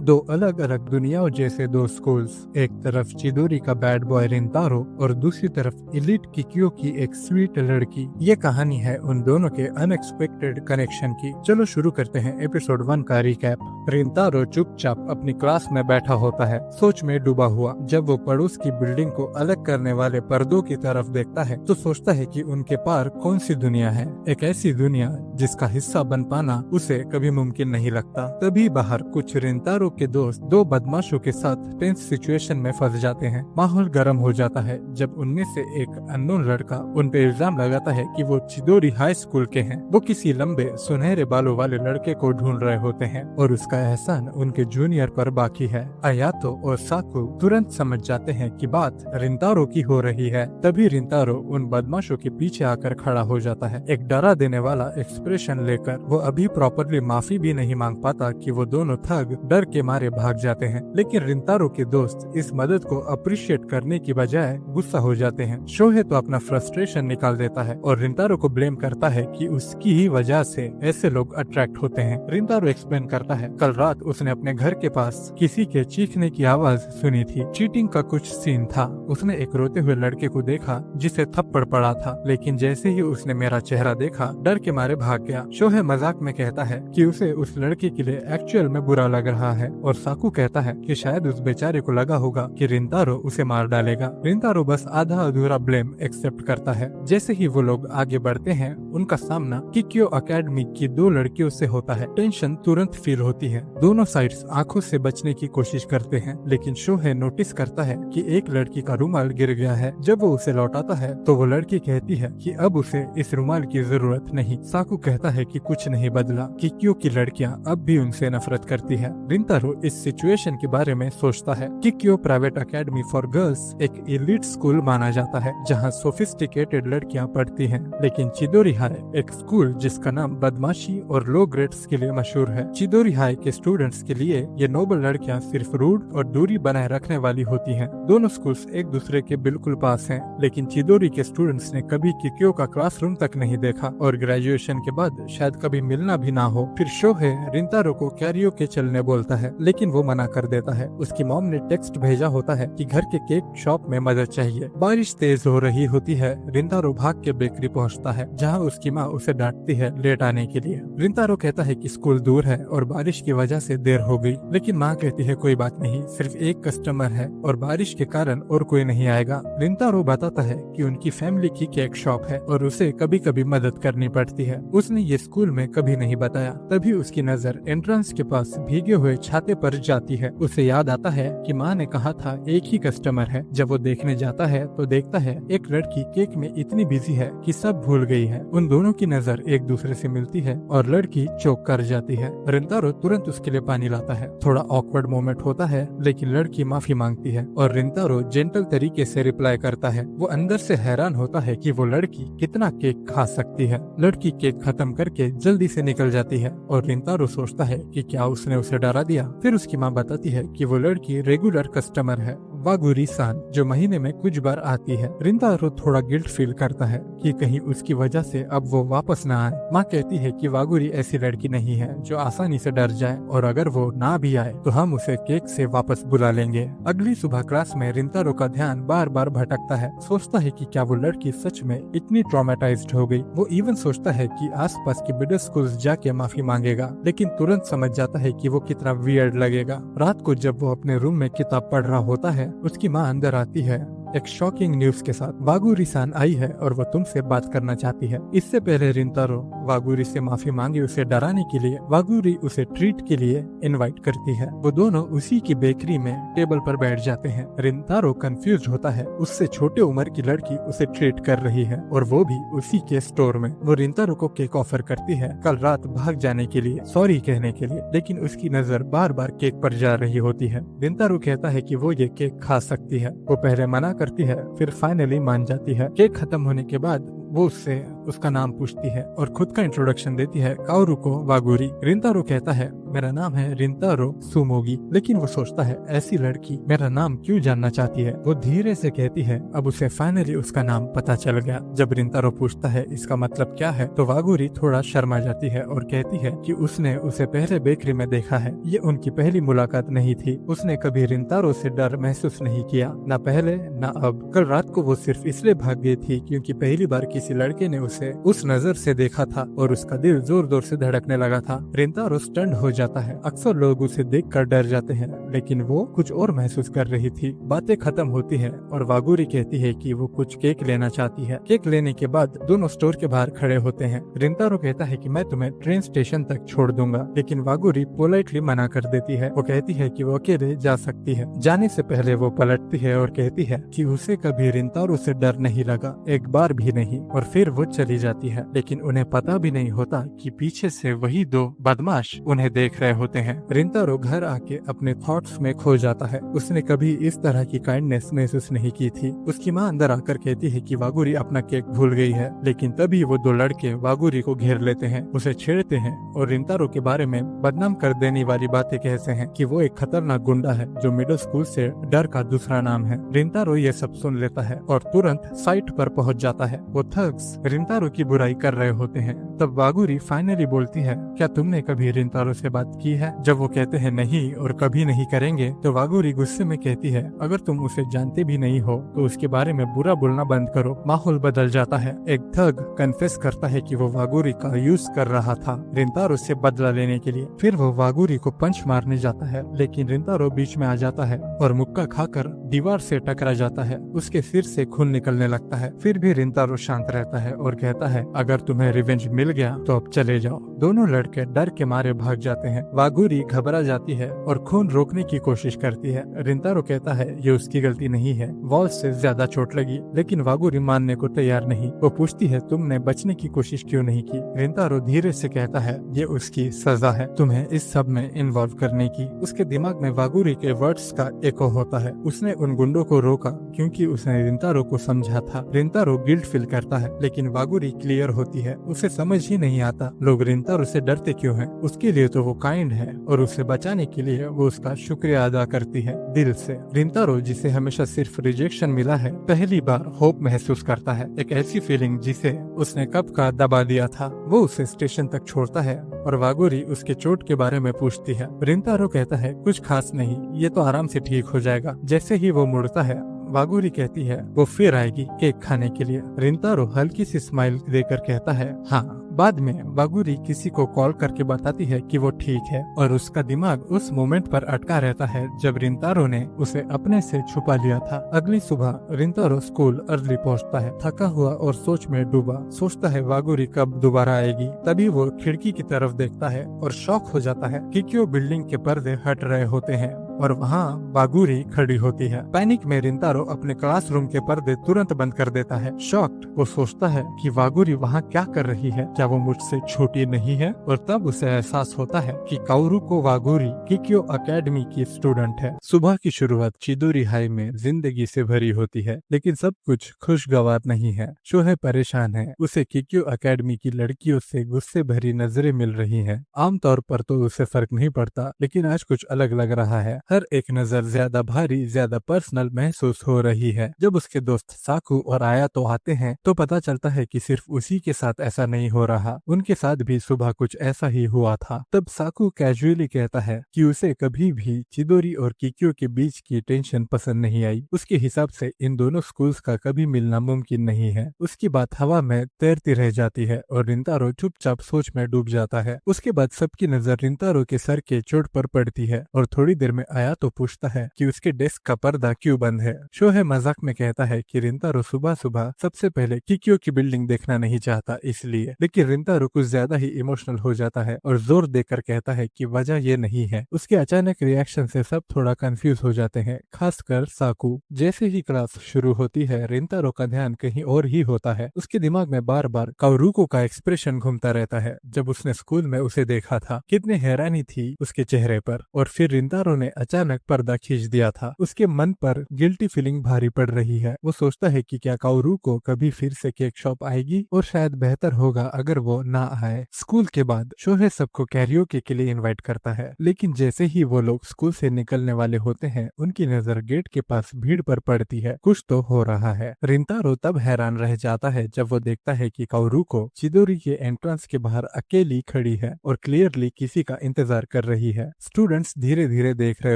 दो अलग अलग दुनियाओं जैसे दो स्कूल्स, एक तरफ चिदोरी का बैड बॉय रिंतारो और दूसरी तरफ इलीट किकियो की एक स्वीट लड़की। ये कहानी है उन दोनों के अनएक्सपेक्टेड कनेक्शन की। चलो शुरू करते हैं एपिसोड 1 का रिकैप। रिंतारो चुपचाप अपनी क्लास में बैठा होता है, सोच में डूबा हुआ। जब वो पड़ोस की बिल्डिंग को अलग करने वाले पर्दों की तरफ देखता है तो सोचता है कि उनके पार कौन सी दुनिया है, एक ऐसी दुनिया जिसका हिस्सा बन पाना उसे कभी मुमकिन नहीं लगता। तभी बाहर कुछ रिंतारो के दोस्त दो बदमाशों के साथ टेंस सिचुएशन में फंस जाते हैं। माहौल गर्म हो जाता है जब उनमें से एक अननोन लड़का उन पे इल्जाम लगाता है कि वो चिदोरी हाई स्कूल के हैं। वो किसी लंबे सुनहरे बालों वाले लड़के को ढूंढ रहे होते हैं और उसका एहसान उनके जूनियर पर बाकी है। अयातो और साकु तुरंत समझ जाते हैं कि बात रिंतारो की हो रही है। तभी रिंतारो उन बदमाशों के पीछे आकर खड़ा हो जाता है, एक डरा देने वाला एक्सप्रेशन लेकर। वो अभी प्रॉपरली माफी भी नहीं मांग पाता कि वो दोनों ठग डर के मारे भाग जाते हैं। लेकिन रिंतारो के दोस्त इस मदद को अप्रिशिएट करने की बजाय गुस्सा हो जाते हैं। शोहे तो अपना फ्रस्ट्रेशन निकाल देता है और रिंतारो को ब्लेम करता है कि उसकी ही वजह से ऐसे लोग अट्रैक्ट होते हैं। रिंतारो एक्सप्लेन करता है, कल रात उसने अपने घर के पास किसी के चीखने की आवाज सुनी थी। चीटिंग का कुछ सीन था। उसने एक रोते हुए लड़के को देखा जिसे थप्पड़ पड़ा था, लेकिन जैसे ही उसने मेरा चेहरा देखा डर के मारे भाग गया। शोहे मजाक में कहता है कि उसे उस लड़के के लिए एक्चुअल में बुरा लग रहा है और साकू कहता है कि शायद उस बेचारे को लगा होगा कि रिंतारो उसे मार डालेगा। रिंतारो बस आधा अधूरा ब्लेम एक्सेप्ट करता है। जैसे ही वो लोग आगे बढ़ते हैं उनका सामना किक्यो अकेडमी की दो लड़कियों से होता है। टेंशन तुरंत फील होती है। दोनों साइड्स आंखों से बचने की कोशिश करते हैं, लेकिन शोहे नोटिस करता है कि एक लड़की का रुमाल गिर गया है। जब वो उसे लौटाता है तो वो लड़की कहती है कि अब उसे इस रुमाल की जरूरत नहीं। साकू कहता है कि कुछ नहीं बदला, किक्यो की लड़कियां अब भी उनसे नफरत करती है। रिंतारो इस सिचुएशन के बारे में सोचता है। किक्यो प्राइवेट अकेडमी फॉर गर्ल्स एक एलीट स्कूल माना जाता है जहां सोफिस्टिकेटेड लड़कियां पढ़ती हैं, लेकिन चिदोरी हाई एक स्कूल जिसका नाम बदमाशी और लो ग्रेड्स के लिए मशहूर है। चिदोरी हाई के स्टूडेंट्स के लिए ये नोबल लड़कियां सिर्फ रूड और दूरी बनाए रखने वाली होती हैं। दोनों स्कूल्स एक दूसरे के बिल्कुल पास हैं, लेकिन चिदोरी के स्टूडेंट्स ने कभी किक्यो का क्लासरूम तक नहीं देखा और ग्रेजुएशन के बाद शायद कभी मिलना भी ना हो। फिर शोहे रिंतारो को कैरियोके चलने बोलता है, लेकिन वो मना कर देता है। उसकी मॉम ने टेक्स्ट भेजा होता है कि घर के केक शॉप में मदद चाहिए। बारिश तेज हो रही होती है। रिंतारो भाग के बेकरी पहुंचता है जहां उसकी माँ उसे डांटती है लेट आने के लिए। रिंतारो कहता है कि स्कूल दूर है और बारिश की वजह से देर हो गई, लेकिन माँ कहती है कोई बात नहीं, सिर्फ एक कस्टमर है और बारिश के कारण और कोई नहीं आएगा। रिंतारो बताता है कि उनकी फैमिली की केक शॉप है और उसे कभी कभी मदद करनी पड़ती है। उसने ये स्कूल में कभी नहीं बताया। तभी उसकी नजर एंट्रेंस के पास भीगे हुए छाते पर जाती है। उसे याद आता है कि माँ ने कहा था एक ही कस्टमर है। जब वो देखने जाता है तो देखता है एक लड़की केक में इतनी बिजी है कि सब भूल गई है। उन दोनों की नजर एक दूसरे से मिलती है और लड़की चौंक कर जाती है। रिंतारो तुरंत उसके लिए पानी लाता है। थोड़ा ऑकवर्ड मोमेंट होता है, लेकिन लड़की माफी मांगती है और रिंतारो जेंटल तरीके से रिप्लाई करता है। वो अंदर से हैरान होता है कि वो लड़की कितना केक खा सकती है। लड़की केक खत्म करके जल्दी से निकल जाती है और रिंतारो सोचता है कि क्या उसने उसे डरा दिया। फिर उसकी माँ बताती है कि वो लड़की रेगुलर कस्टमर है, वागुरी-सान, जो महीने में कुछ बार आती है। रिंतारो थोड़ा गिल्ट फील करता है कि कहीं उसकी वजह से अब वो वापस ना आए। माँ कहती है कि वागुरी ऐसी लड़की नहीं है जो आसानी से डर जाए और अगर वो ना भी आए तो हम उसे केक से वापस बुला लेंगे। अगली सुबह क्लास में रिंतारो का ध्यान बार बार भटकता है। सोचता है कि क्या वो लड़की सच में इतनी ट्रॉमेटाइज्ड हो गई। वो इवन सोचता है कि आसपास के मिडिल स्कूल्स जाके माफी मांगेगा, लेकिन तुरंत समझ जाता है कि वो कितना वियर्ड लगेगा। रात को जब वो अपने रूम में किताब पढ़ रहा होता है, उसकी माँ अंदर आती है एक शॉकिंग न्यूज के साथ। वागुरी-सान आई है और वो तुमसे बात करना चाहती है। इससे पहले रिंतारो वागुरी से माफी मांगी उसे डराने के लिए वागुरी उसे ट्रीट के लिए इनवाइट करती है। वो दोनों उसी की बेकरी में टेबल पर बैठ जाते हैं। रिंतारो कंफ्यूज होता है, उससे छोटे उम्र की लड़की उसे ट्रीट कर रही है और वो भी उसी के स्टोर में। वो रिंतारो को केक ऑफर करती है कल रात भाग जाने के लिए, सॉरी कहने के लिए, लेकिन उसकी नजर बार बार केक पर जा रही होती है। रिंतारो कहता है कि वो ये केक खा सकती है। वो पहले मना करती है, फिर फाइनली मान जाती है। केक खत्म होने के बाद वो उससे उसका नाम पूछती है और खुद का इंट्रोडक्शन देती है काओरुको वागुरी। रिंतारो कहता है मेरा नाम है रिंतारो सुमोगी, लेकिन वो सोचता है ऐसी लड़की मेरा नाम क्यों जानना चाहती है। वो धीरे से कहती है। अब उसे फाइनली उसका नाम पता चल गया। जब रिंतारो पूछता है इसका मतलब क्या है तो वागुरी थोड़ा शर्मा जाती है और कहती है कि उसने उसे पहले बेकरी में देखा है। ये उनकी पहली मुलाकात नहीं थी। उसने कभी रिंतारो से डर महसूस नहीं किया, न पहले न अब। कल रात को वो सिर्फ इसलिए भाग गई थी क्योंकि पहली बार किसी लड़के ने उसे उस नजर से देखा था और उसका दिल जोर जोर से धड़कने लगा था। रिंतारो स्टन्ड हो जाता है। अक्सर लोग उसे देखकर डर जाते हैं, लेकिन वो कुछ और महसूस कर रही थी। बातें खत्म होती है और वागुरी कहती है कि वो कुछ केक लेना चाहती है। केक लेने के बाद दोनों स्टोर के बाहर खड़े होते हैं। रिंतारो कहता है कि मैं तुम्हें ट्रेन स्टेशन तक छोड़ दूंगा, लेकिन वागुरी पोलाइटली मना कर देती है। वो कहती है कि वो अकेले जा सकती है। जाने से पहले वो पलटती है और कहती है कि उसे कभी रिंतारो से डर नहीं लगा, एक बार भी नहीं। और फिर वो चली जाती है, लेकिन उन्हें पता भी नहीं होता कि पीछे से वही दो बदमाश उन्हें देख रहे होते हैं। रिंतारो घर आके अपने थॉट्स में खो जाता है। उसने कभी इस तरह की काइंडनेस महसूस नहीं की थी। उसकी माँ अंदर आकर कहती है कि वागुरी अपना केक भूल गई है, लेकिन तभी वो दो लड़के वागुरी को घेर लेते हैं, उसे छेड़ते हैं और रिंतारो के बारे में बदनाम कर देने वाली बातें कहते हैं कि वो एक खतरनाक गुंडा है जो मिडिल स्कूल से डर का दूसरा नाम है। रिंतारो ये सब सुन लेता है और तुरंत साइट पर पहुंच जाता है। वो थग्स रिंतारो की बुराई कर रहे होते हैं। तब वागुरी फाइनली बोलती है क्या तुमने कभी रिंतारो से बात की है? जब वो कहते हैं नहीं और कभी नहीं करेंगे तो वागुरी गुस्से में कहती है अगर तुम उसे जानते भी नहीं हो तो उसके बारे में बुरा बोलना बंद करो। माहौल बदल जाता है। एक थग कन्फेस करता है कि वो वागुरी का यूज कर रहा था रिंतारो से बदला लेने के लिए। फिर वो वागुरी को पंच मारने जाता है, लेकिन रिंतारो बीच में आ जाता है और मुक्का खाकर दीवार से टकरा जाता है। उसके सिर से खून निकलने लगता है। फिर भी रिंतारो शांत रहता है और कहता है अगर तुम्हें रिवेंज मिल गया तो अब चले जाओ। दोनों लड़के डर के मारे भाग जाते हैं। वागुरी घबरा जाती है और खून रोकने की कोशिश करती है। रिंतारो कहता है ये उसकी गलती नहीं है, वॉल से ज्यादा चोट लगी, लेकिन वागुरी मानने को तैयार नहीं। वो पूछती है तुमने बचने की कोशिश क्यों नहीं की? रिंतारो धीरे से कहता है ये उसकी सजा है तुम्हें इस सब में इन्वॉल्व करने की। उसके दिमाग में वागुरी के वर्ड्स का एको होता है। उसने उन गुंडों को रोका क्योंकि उसने रिंतारो को समझा था। रिंतारो गिल्ट फील करता है, लेकिन वागुरी क्लियर होती है। उसे समझ ही नहीं आता लोग रिंतारो से डरते क्यों हैं। उसके लिए तो वो काइंड है और उसे बचाने के लिए वो उसका शुक्रिया अदा करती है दिल से। रिंतारो जिसे हमेशा सिर्फ रिजेक्शन मिला है पहली बार होप महसूस करता है, एक ऐसी फीलिंग जिसे उसने कब का दबा दिया था। वो उसे स्टेशन तक छोड़ता है और वागुरी उसके चोट के बारे में पूछती है। रिंतारो कहता है कुछ खास नहीं, ये तो आराम से ठीक हो जाएगा। जैसे ही वो मुड़ता है वागुरी कहती है वो फिर आएगी केक खाने के लिए। रिंतारो हल्की सी स्माइल देकर कहता है हाँ। बाद में वागुरी किसी को कॉल करके बताती है कि वो ठीक है और उसका दिमाग उस मोमेंट पर अटका रहता है जब रिंतारो ने उसे अपने से छुपा लिया था। अगली सुबह रिंतारो स्कूल अर्ली पहुंचता है, थका हुआ और सोच में डूबा। सोचता है वागुरी कब दोबारा आएगी। तभी वो खिड़की की तरफ देखता है और शॉक हो जाता है कि क्यों बिल्डिंग के पर्दे हट रहे होते हैं और वहाँ वागुरी खड़ी होती है। पैनिक में रिंतारो अपने क्लासरूम के पर्दे तुरंत बंद कर देता है। शॉक्ड वो सोचता है कि वागुरी वहाँ क्या कर रही है, क्या वो मुझसे छोटी नहीं है? और तब उसे एहसास होता है कि काओरुको वागुरी किक्यो अकेडमी की स्टूडेंट है। सुबह की शुरुआत चिदोरी हाई में जिंदगी से भरी होती है, लेकिन सब कुछ खुशगवार नहीं है। शोहे परेशान है। उसे किक्यो अकेडमी की लड़कियों से गुस्से भरी नजरें मिल रही हैं। आमतौर पर तो उसे फर्क नहीं पड़ता, लेकिन आज कुछ अलग लग रहा है। हर एक नजर ज्यादा भारी, ज्यादा पर्सनल महसूस हो रही है। जब उसके दोस्त साकू और आया तो आते हैं तो पता चलता है कि सिर्फ उसी के साथ ऐसा नहीं हो रहा, उनके साथ भी सुबह कुछ ऐसा ही हुआ था। तब साकू कैजुअली कहता है कि उसे कभी भी चिदोरी और किक्यो के बीच की टेंशन पसंद नहीं आई। उसके हिसाब से इन दोनों स्कूल्स का कभी मिलना मुमकिन नहीं है। उसकी बात हवा में तैरती रह जाती है और रिंतारो चुपचाप सोच में डूब जाता है। उसके बाद सबकी नजर रिंतारो के सर के चोट पर पड़ती है और थोड़ी देर में आया तो पूछता है कि उसके डेस्क का पर्दा क्यों बंद है। शोहे मजाक में कहता है कि रिंतारो सुबह सुबह सबसे पहले किक्यो की बिल्डिंग देखना नहीं चाहता इसलिए, लेकिन रिंतारो कुछ ज्यादा ही इमोशनल हो जाता है और जोर देकर कहता है कि वजह ये नहीं है। उसके अचानक रिएक्शन से सब थोड़ा कंफ्यूज हो जाते हैं, खासकर साकू। जैसे ही क्लास शुरू होती है रिंतारो का ध्यान कहीं और ही होता है। उसके दिमाग में बार बार काओरुको का एक्सप्रेशन घूमता रहता है। जब उसने स्कूल में उसे देखा था कितनी हैरानी थी उसके चेहरे पर। और फिर रिंतारो ने अचानक पर्दा खींच दिया था। उसके मन पर गिल्टी फीलिंग भारी पड़ रही है। वो सोचता है कि क्या काओरू को कभी फिर से केक शॉप आएगी, और शायद बेहतर होगा अगर वो ना आए। स्कूल के बाद शोहे सबको कैरियोके के लिए इनवाइट करता है, लेकिन जैसे ही वो लोग स्कूल से निकलने वाले होते हैं, उनकी नजर गेट के पास भीड़ पर पड़ती है। कुछ तो हो रहा है। रिंतारो तब हैरान रह जाता है जब वो देखता है कि काओरू को चिदोरी के एंट्रेंस के बाहर अकेली खड़ी है और क्लियरली किसी का इंतजार कर रही है। स्टूडेंट्स धीरे धीरे देख रहे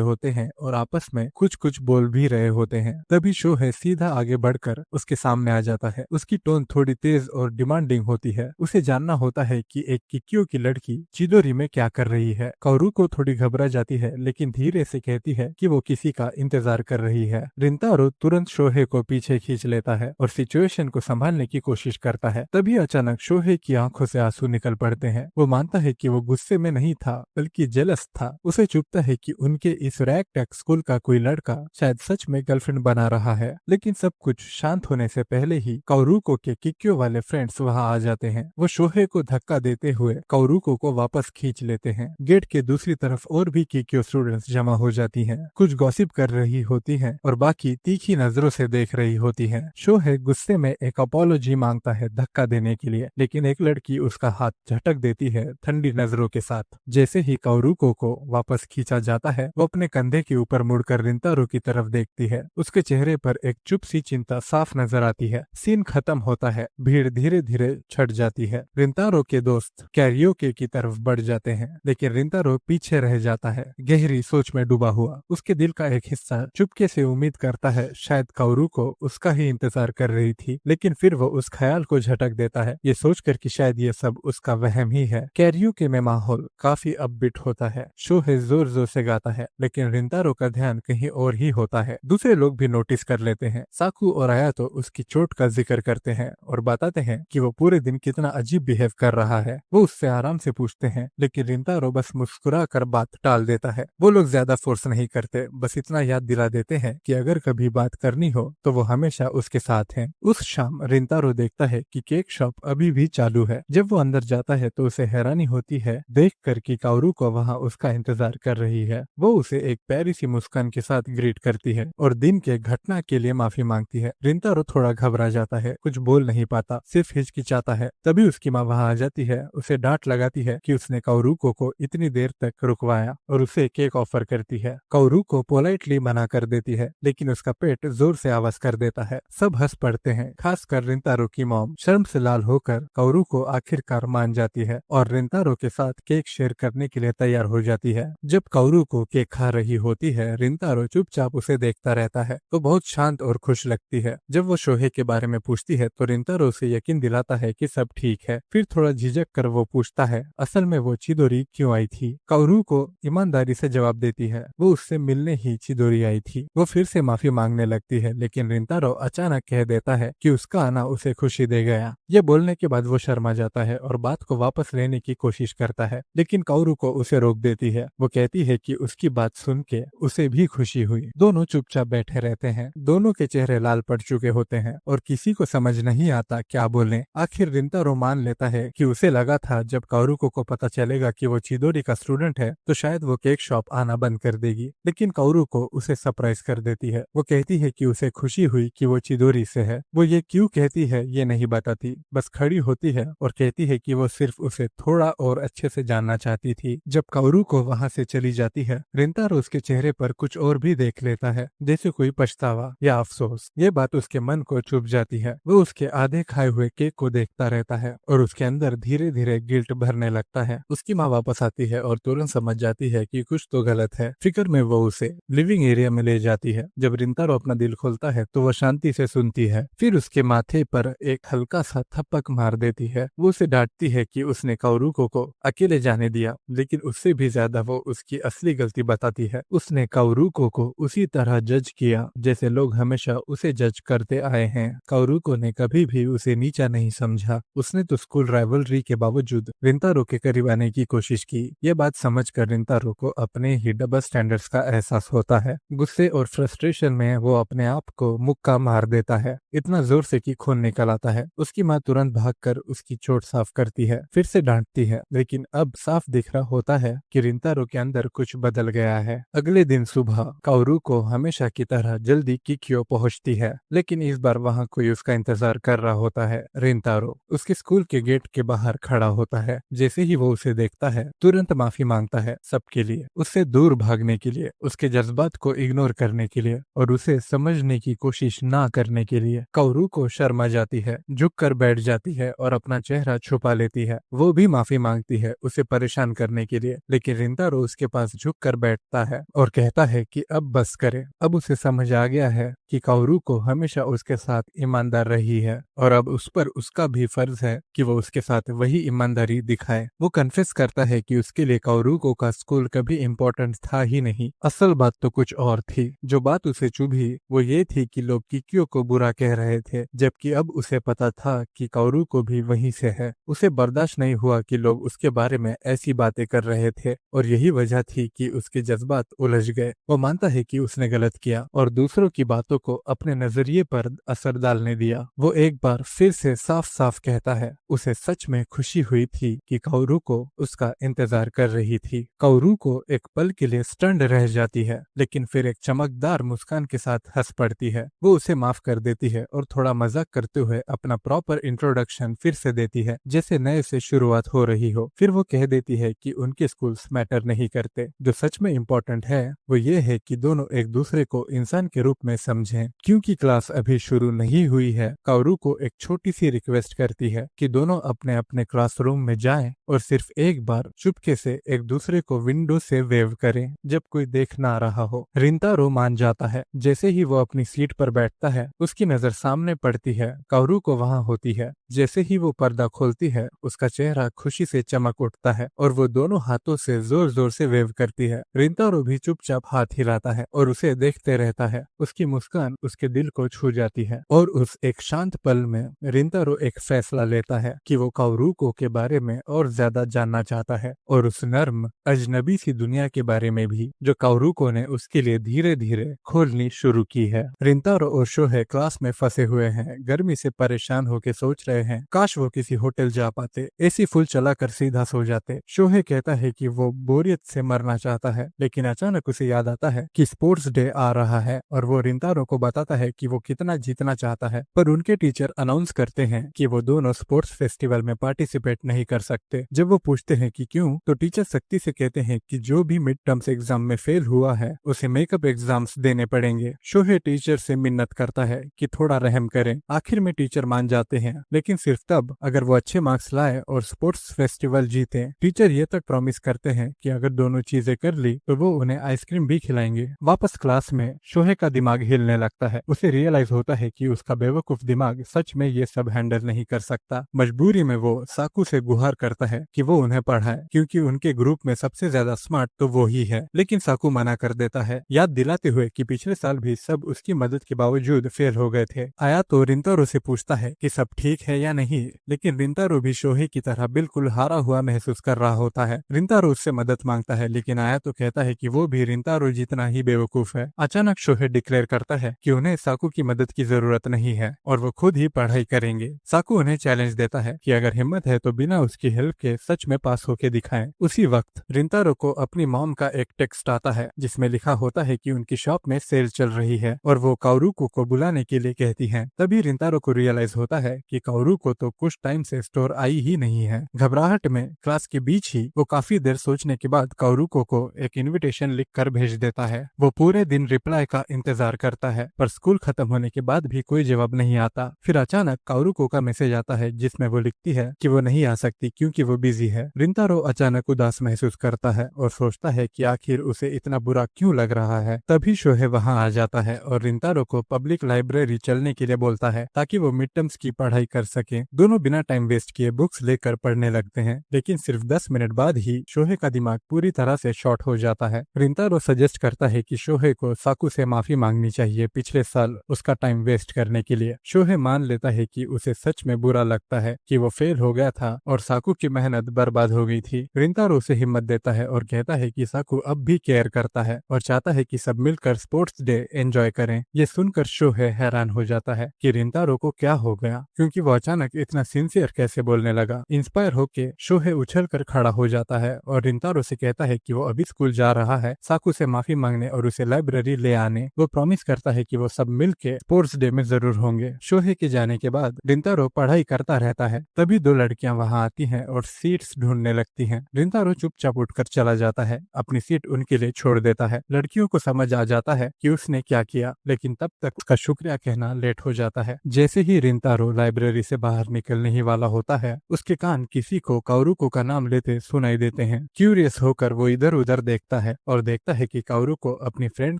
होते हैं और आपस में कुछ कुछ बोल भी रहे होते हैं। तभी शोहे सीधा आगे बढ़कर उसके सामने आ जाता है। उसकी टोन थोड़ी तेज और डिमांडिंग होती है। उसे जानना होता है कि एक किक्यो की लड़की चिदोरी में क्या कर रही है। काओरू को थोड़ी घबरा जाती है, लेकिन धीरे से कहती है कि वो किसी का इंतजार कर रही है। रिंतारो तुरंत शोहे को पीछे खींच लेता है और सिचुएशन को संभालने की कोशिश करता है। तभी अचानक शोहे की आंखों से आंसू निकल पड़ते हैं। वो मानता है कि वो गुस्से में नहीं था, बल्कि जेलस था। उसे चुभता है कि उनके इस रैग स्कूल का कोई लड़का शायद सच में गर्लफ्रेंड बना रहा है। लेकिन सब कुछ शांत होने से पहले ही काओरुको के किक्यो वाले फ्रेंड्स वहां आ जाते हैं। वो शोहे को धक्का देते हुए काओरुको को वापस खींच लेते हैं। गेट के दूसरी तरफ और भी किक्यो स्टूडेंट्स जमा हो जाती हैं। कुछ गॉसिप कर रही होती हैं और बाकी तीखी नजरों से देख रही होती हैं। शोहे गुस्से में एक अपॉलॉजी मांगता है धक्का देने के लिए, लेकिन एक लड़की उसका हाथ झटक देती है ठंडी नजरों के साथ। जैसे ही काओरुको को वापस खींचा जाता है, वो अपने कंधे के ऊपर मुड़कर रिंतारो की तरफ देखती है। उसके चेहरे पर एक चुप सी चिंता साफ नजर आती है। सीन खत्म होता है। भीड़ धीरे धीरे छट जाती है। रिंतारो के दोस्त कैरियोके की तरफ बढ़ जाते हैं, लेकिन रिंतारो पीछे रह जाता है, गहरी सोच में डूबा हुआ। उसके दिल का एक हिस्सा चुपके से उम्मीद करता है शायद काओरुको उसका ही इंतजार कर रही थी, लेकिन फिर वो उस ख्याल को झटक देता है, ये सोचकर कि शायद ये सब उसका वहम ही है। कैरियोके में माहौल काफी अपबीट होता है। शोहे जोर जोर से गाता है, लेकिन रिंतारो का ध्यान कहीं और ही होता है। दूसरे लोग भी नोटिस कर लेते हैं। साकू और आयातो उसकी चोट का जिक्र करते हैं और बताते हैं कि वो पूरे दिन कितना अजीब बिहेव कर रहा है। वो उससे आराम से पूछते हैं, लेकिन रिंतारो बस मुस्कुरा कर बात टाल देता है। वो लोग ज्यादा फोर्स नहीं करते, बस इतना याद दिला देते हैं कि अगर कभी बात करनी हो तो वो हमेशा उसके साथ हैं। उस शाम रिंतारो देखता है कि केक शॉप अभी भी चालू है। जब वो अंदर जाता है तो उसे हैरानी होती है देखकर कि काओरुको वहां उसका इंतजार कर रही है। वो उसे एक प्यारी सी मुस्कान के साथ ग्रीट करती है और दिन के घटना के लिए माफी मांगती है। रिंतारो थोड़ा घबरा जाता है, कुछ बोल नहीं पाता, सिर्फ हिचकिचाता है। तभी उसकी माँ वहां आ जाती है, उसे डांट लगाती है कि उसने काओरुको को इतनी देर तक रुकवाया और उसे केक ऑफर करती है। काओरुको पोलाइटली मना कर देती है, लेकिन उसका पेट जोर से आवाज कर देता है। सब हंस पड़ते हैं, खासकर रिंतारो की मॉम। शर्म से लाल होकर काओरुको आखिरकार मान जाती है और रिंतारो के साथ केक शेयर करने के लिए तैयार हो जाती है। जब काओरुको केक खा रही होती है, रिंतारो चुपचाप उसे देखता रहता है। तो बहुत शांत और खुश लगती है। जब वो शोहे के बारे में पूछती है तो रिंतारो उसे यकीन दिलाता है कि सब ठीक है। फिर थोड़ा झिझक कर वो पूछता है असल में वो चिदोरी क्यों आई थी। काओरुको ईमानदारी से जवाब देती है वो उससे मिलने ही चिदोरी आई थी। वो फिर से माफी मांगने लगती है, लेकिन रिंतारो अचानक कह देता है कि उसका आना उसे खुशी दे गया। ये बोलने के बाद वो शर्मा जाता है और बात को वापस लेने की कोशिश करता है, लेकिन काओरुको उसे रोक देती है। वो कहती है कि उसकी बात सुन के उसे भी खुशी हुई। दोनों चुपचाप बैठे रहते हैं। दोनों के चेहरे लाल पड़ चुके होते हैं और किसी को समझ नहीं आता क्या बोले। आखिर रिंतारो मान लेता है कि उसे लगा था जब काओरुको को पता चलेगा कि वो चिदोरी का स्टूडेंट है तो शायद वो केक शॉप आना बंद कर देगी, लेकिन काओरुको उसे सरप्राइज कर देती है। वो कहती है कि उसे खुशी हुई कि वो चिदोरी से है। वो ये क्यों कहती है ये नहीं बताती, बस खड़ी होती है और कहती है कि वो सिर्फ उसे थोड़ा और अच्छे से जानना चाहती थी। जब काओरुको वहां से चली जाती है, रिंतारो उसके चेहरे पर कुछ और भी देख लेता है, जैसे कोई पछतावा या अफसोस। ये बात उसके मन को चुभ जाती है। वो उसके आधे खाए हुए केक को देखता रहता है और उसके अंदर धीरे धीरे गिल्ट भरने लगता है। उसकी माँ वापस आती है और तुरंत समझ जाती है कि कुछ तो गलत है। फिक्र में वो उसे लिविंग एरिया में ले जाती है। जब रिंतारो अपना दिल खोलता है तो वो शांति से सुनती है। फिर उसके माथे पर एक हल्का सा थप्पक मार देती है। वो उसे डांटती है कि उसने काओरुको को अकेले जाने दिया, लेकिन उससे भी ज्यादा वो उसकी असली गलती बताती है। उसने काओरुको को उसी तरह जज किया जैसे लोग हमेशा उसे जज करते आए हैं। काओरुको ने कभी भी उसे नीचा नहीं समझा। उसने तो स्कूल राइवलरी के बावजूद रिंतारो के करीब आने की कोशिश की। ये बात समझकर रिंतारो को अपने ही डबल स्टैंडर्ड्स का एहसास होता है। गुस्से और फ्रस्ट्रेशन में वो अपने आप को मुक्का मार देता है, इतना जोर से कि खून निकल आता है। उसकी माँ तुरंत भागकर उसकी चोट साफ करती है, फिर से डांटती है, लेकिन अब साफ दिख रहा होता है कि रिंतारो के अंदर कुछ बदल गया गया है। अगले दिन सुबह काओरू को हमेशा की तरह जल्दी किक्यो पहुंचती है, लेकिन इस बार वहां कोई उसका इंतजार कर रहा होता है। रिंतारो उसके स्कूल के गेट के बाहर खड़ा होता है। जैसे ही वो उसे देखता है तुरंत माफी मांगता है सबके लिए, उससे दूर भागने के लिए, उसके जज्बात को इग्नोर करने के लिए और उसे समझने की कोशिश ना करने के लिए। काओरू को शर्म आ जाती है, झुक कर बैठ जाती है और अपना चेहरा छुपा लेती है। वो भी माफी मांगती है उसे परेशान करने के लिए, लेकिन रिंतारो उसके पास झुक कर बैठता है और कहता है कि अब बस करे। अब उसे समझ आ गया है कि काओरू को हमेशा उसके साथ ईमानदार रही है और अब उस पर उसका भी फर्ज है कि वो उसके साथ वही ईमानदारी दिखाए। वो कन्फेस करता है कि उसके लिए काओरू का स्कूल कभी इम्पोर्टेंट था ही नहीं, असल बात तो कुछ और थी। जो बात उसे चुभी वो ये थी कि लोग किक्यो को बुरा कह रहे थे, जबकि अब उसे पता था कि काओरू को भी वहीं से है। उसे बर्दाश्त नहीं हुआ कि लोग उसके बारे में ऐसी बातें कर रहे थे और यही वजह थी कि उसके जज्बात उलझ गए। वो मानता है कि उसने गलत किया और दूसरों की बातों को अपने नजरिए पर असर डालने दिया। वो एक बार फिर से साफ साफ कहता है उसे सच में खुशी हुई थी कि काओरू को उसका इंतजार कर रही थी। काओरू को एक पल के लिए स्टन्ड रह जाती है, लेकिन फिर एक चमकदार मुस्कान के साथ हंस पड़ती है। वो उसे माफ कर देती है और थोड़ा मजाक करते हुए अपना प्रॉपर इंट्रोडक्शन फिर से देती है, जैसे नए से शुरुआत हो रही हो। फिर वो कह देती है कि उनके स्कूल्स मैटर नहीं करते, जो सच में इम्पोर्टेंट है वो ये है कि दोनों एक दूसरे को इंसान के रूप में समझें। क्योंकि क्लास अभी शुरू नहीं हुई है, काओरू को एक छोटी सी रिक्वेस्ट करती है कि दोनों अपने अपने क्लासरूम में जाएं और सिर्फ एक बार चुपके से एक दूसरे को विंडो से वेव करें जब कोई देख ना रहा हो। रिंतारो मान जाता है। जैसे ही वो अपनी सीट पर बैठता है उसकी नजर सामने पड़ती है, काओरू को वहां होती है। जैसे ही वो पर्दा खोलती है उसका चेहरा खुशी से चमक उठता है और वो दोनों हाथों से जोर जोर से वेव करती है। रिंतारो भी चुपचाप हाथ हिलाता है और उसे देखते रहता है। उसकी मुस्कान उसके दिल को छू जाती है और उस एक शांत पल में रिंतारो एक फैसला लेता है कि वो काओरू के बारे में और ज्यादा जानना चाहता है और उस नर्म अजनबी सी दुनिया के बारे में भी जो काओरू ने उसके लिए धीरे धीरे खोलनी शुरू की है। रिंतारो और शोहे क्लास में फंसे हुए हैं, गर्मी से परेशान होकर सोच रहे हैं काश वो किसी होटल जा पाते, एसी फुल चलाकर सीधा सो जाते। शोहे कहता है कि वो बोरियत से मरना चाहता है, लेकिन अचानक उसे याद आता है कि स्पोर्ट्स डे आ रहा है और वो रिंतारो को बताता है कि वो कितना जीतना चाहता है, पर उनके टीचर अनाउंस करते हैं कि वो दोनों स्पोर्ट्स फेस्टिवल में पार्टिसिपेट नहीं कर सकते। जब वो पूछते हैं कि क्यों, तो टीचर सख्ती से कहते हैं कि जो भी मिड टर्म्स एग्जाम में फेल हुआ है उसे मेकअप एग्जाम्स देने पड़ेंगे। शोहे टीचर से मिन्नत करता है कि थोड़ा रहम करें। आखिर में टीचर मान जाते हैं, लेकिन सिर्फ तब अगर वो अच्छे मार्क्स लाए और स्पोर्ट्स फेस्टिवल जीते। टीचर ये तक प्रॉमिस करते हैं कि अगर दोनों चीजें कर ली तो वो उन्हें आइसक्रीम भी खिलाएंगे। वापस क्लास में शोहे का दिमाग हिलने लगता है। उसे रियलाइज होता है कि उसका बेवकूफ दिमाग सच में ये सब हैंडल नहीं कर सकता। मजबूरी में वो साकू से गुहार करता है कि वो उन्हें पढ़ाए, क्योंकि उनके ग्रुप में सबसे ज्यादा स्मार्ट तो वो ही है। लेकिन साकू मना कर देता है, याद दिलाते हुए कि पिछले साल भी सब उसकी मदद के बावजूद फेल हो गए थे। आया तो रिंतारो से पूछता है कि सब ठीक है या नहीं, लेकिन रिंतारो भी शोहे की तरह बिल्कुल हारा हुआ महसूस कर रहा होता है। रिंतारो उससे मदद मांगता है, लेकिन आया तो कहता है कि वो भी रिंतारो जितना ही बेवकूफ है। अचानक शोहे डिक्लेयर करता है कि उन्हें साकू की मदद की जरूरत नहीं है और वो खुद ही पढ़ाई करेंगे। साकू उन्हें चैलेंज देता है कि अगर हिम्मत है तो बिना उसकी हेल्प के सच में पास होके दिखाएं। उसी वक्त रिंतारो को अपनी मॉम का एक टेक्स्ट आता है जिसमें लिखा होता है कि उनकी शॉप में सेल चल रही है और वो काओरू को बुलाने के लिए कहती हैं। तभी रिंतारो को रियलाइज होता है कि काओरू तो कुछ टाइम से स्टोर आई ही नहीं है। घबराहट में क्लास के बीच ही वो काफी देर सोचने के बाद काओरू को एक इनविटेशन लिख कर भेज देता है। वो पूरे दिन रिप्लाई का इंतजार करता है, पर स्कूल खत्म होने के बाद भी कोई जवाब नहीं आता। फिर अचानक काओरू का मैसेज आता है जिसमें वो लिखती है कि वो नहीं आ सकती क्योंकि वो बिजी है। रिंतारो अचानक उदास महसूस करता है और सोचता है कि आखिर उसे इतना बुरा क्यों लग रहा है। तभी शोहे वहां आ जाता है और रिंतारो को पब्लिक लाइब्रेरी चलने के लिए बोलता है ताकि वो मिड टर्म्स की पढ़ाई कर सके। दोनों बिना टाइम वेस्ट किए बुक्स लेकर पढ़ने लगते हैं, लेकिन सिर्फ 10 मिनट बाद ही शोहे का दिमाग पूरी तरह से शॉर्ट हो जाता है। रिंतारो सजेस्ट करता है कि शोहे को साकू से माफी मांगनी चाहिए पिछले साल उसका टाइम वेस्ट करने के लिए। शोहे मान लेता है कि उसे सच में बुरा लगता है कि वो फेल हो गया था और साकू की मेहनत बर्बाद हो गई थी। रिंतारो उसे हिम्मत देता है और कहता है कि साकू अब भी केयर करता है और चाहता है कि सब मिलकर स्पोर्ट्स डे एंजॉय करें। ये सुनकर शोहे हैरान हो जाता है कि रिंतारो को क्या हो गया, क्योंकि वो अचानक इतना सिंसियर कैसे बोलने लगा। इंस्पायर होके शोहे उछल कर खड़ा हो जाता है और रिंतारो से कहता है कि वो अभी स्कूल जा रहा है साकू से माफी मांगने और उसे लाइब्रेरी ले आने। वो प्रॉमिस करता है कि वो सब मिलके स्पोर्ट्स डे में जरूर होंगे। शोहे के जाने के बाद रिंतारो पढ़ाई करता रहता है। तभी दो लड़कियां वहां आती हैं और सीट्स ढूंढने लगती हैं। रिंतारो चुपचाप उठकर चला जाता है, अपनी सीट उनके लिए छोड़ देता है। लड़कियों को समझ आ जाता है कि उसने क्या किया, लेकिन तब तक उसका शुक्रिया कहना लेट हो जाता है। जैसे ही रिंतारो लाइब्रेरी से बाहर निकलने ही वाला होता है, उसके कान किसी को काउरुको का नाम लेते सुनाई देते हैं। क्यूरियस होकर वो इधर उधर देखता है और देखता है कि काउरुको अपनी फ्रेंड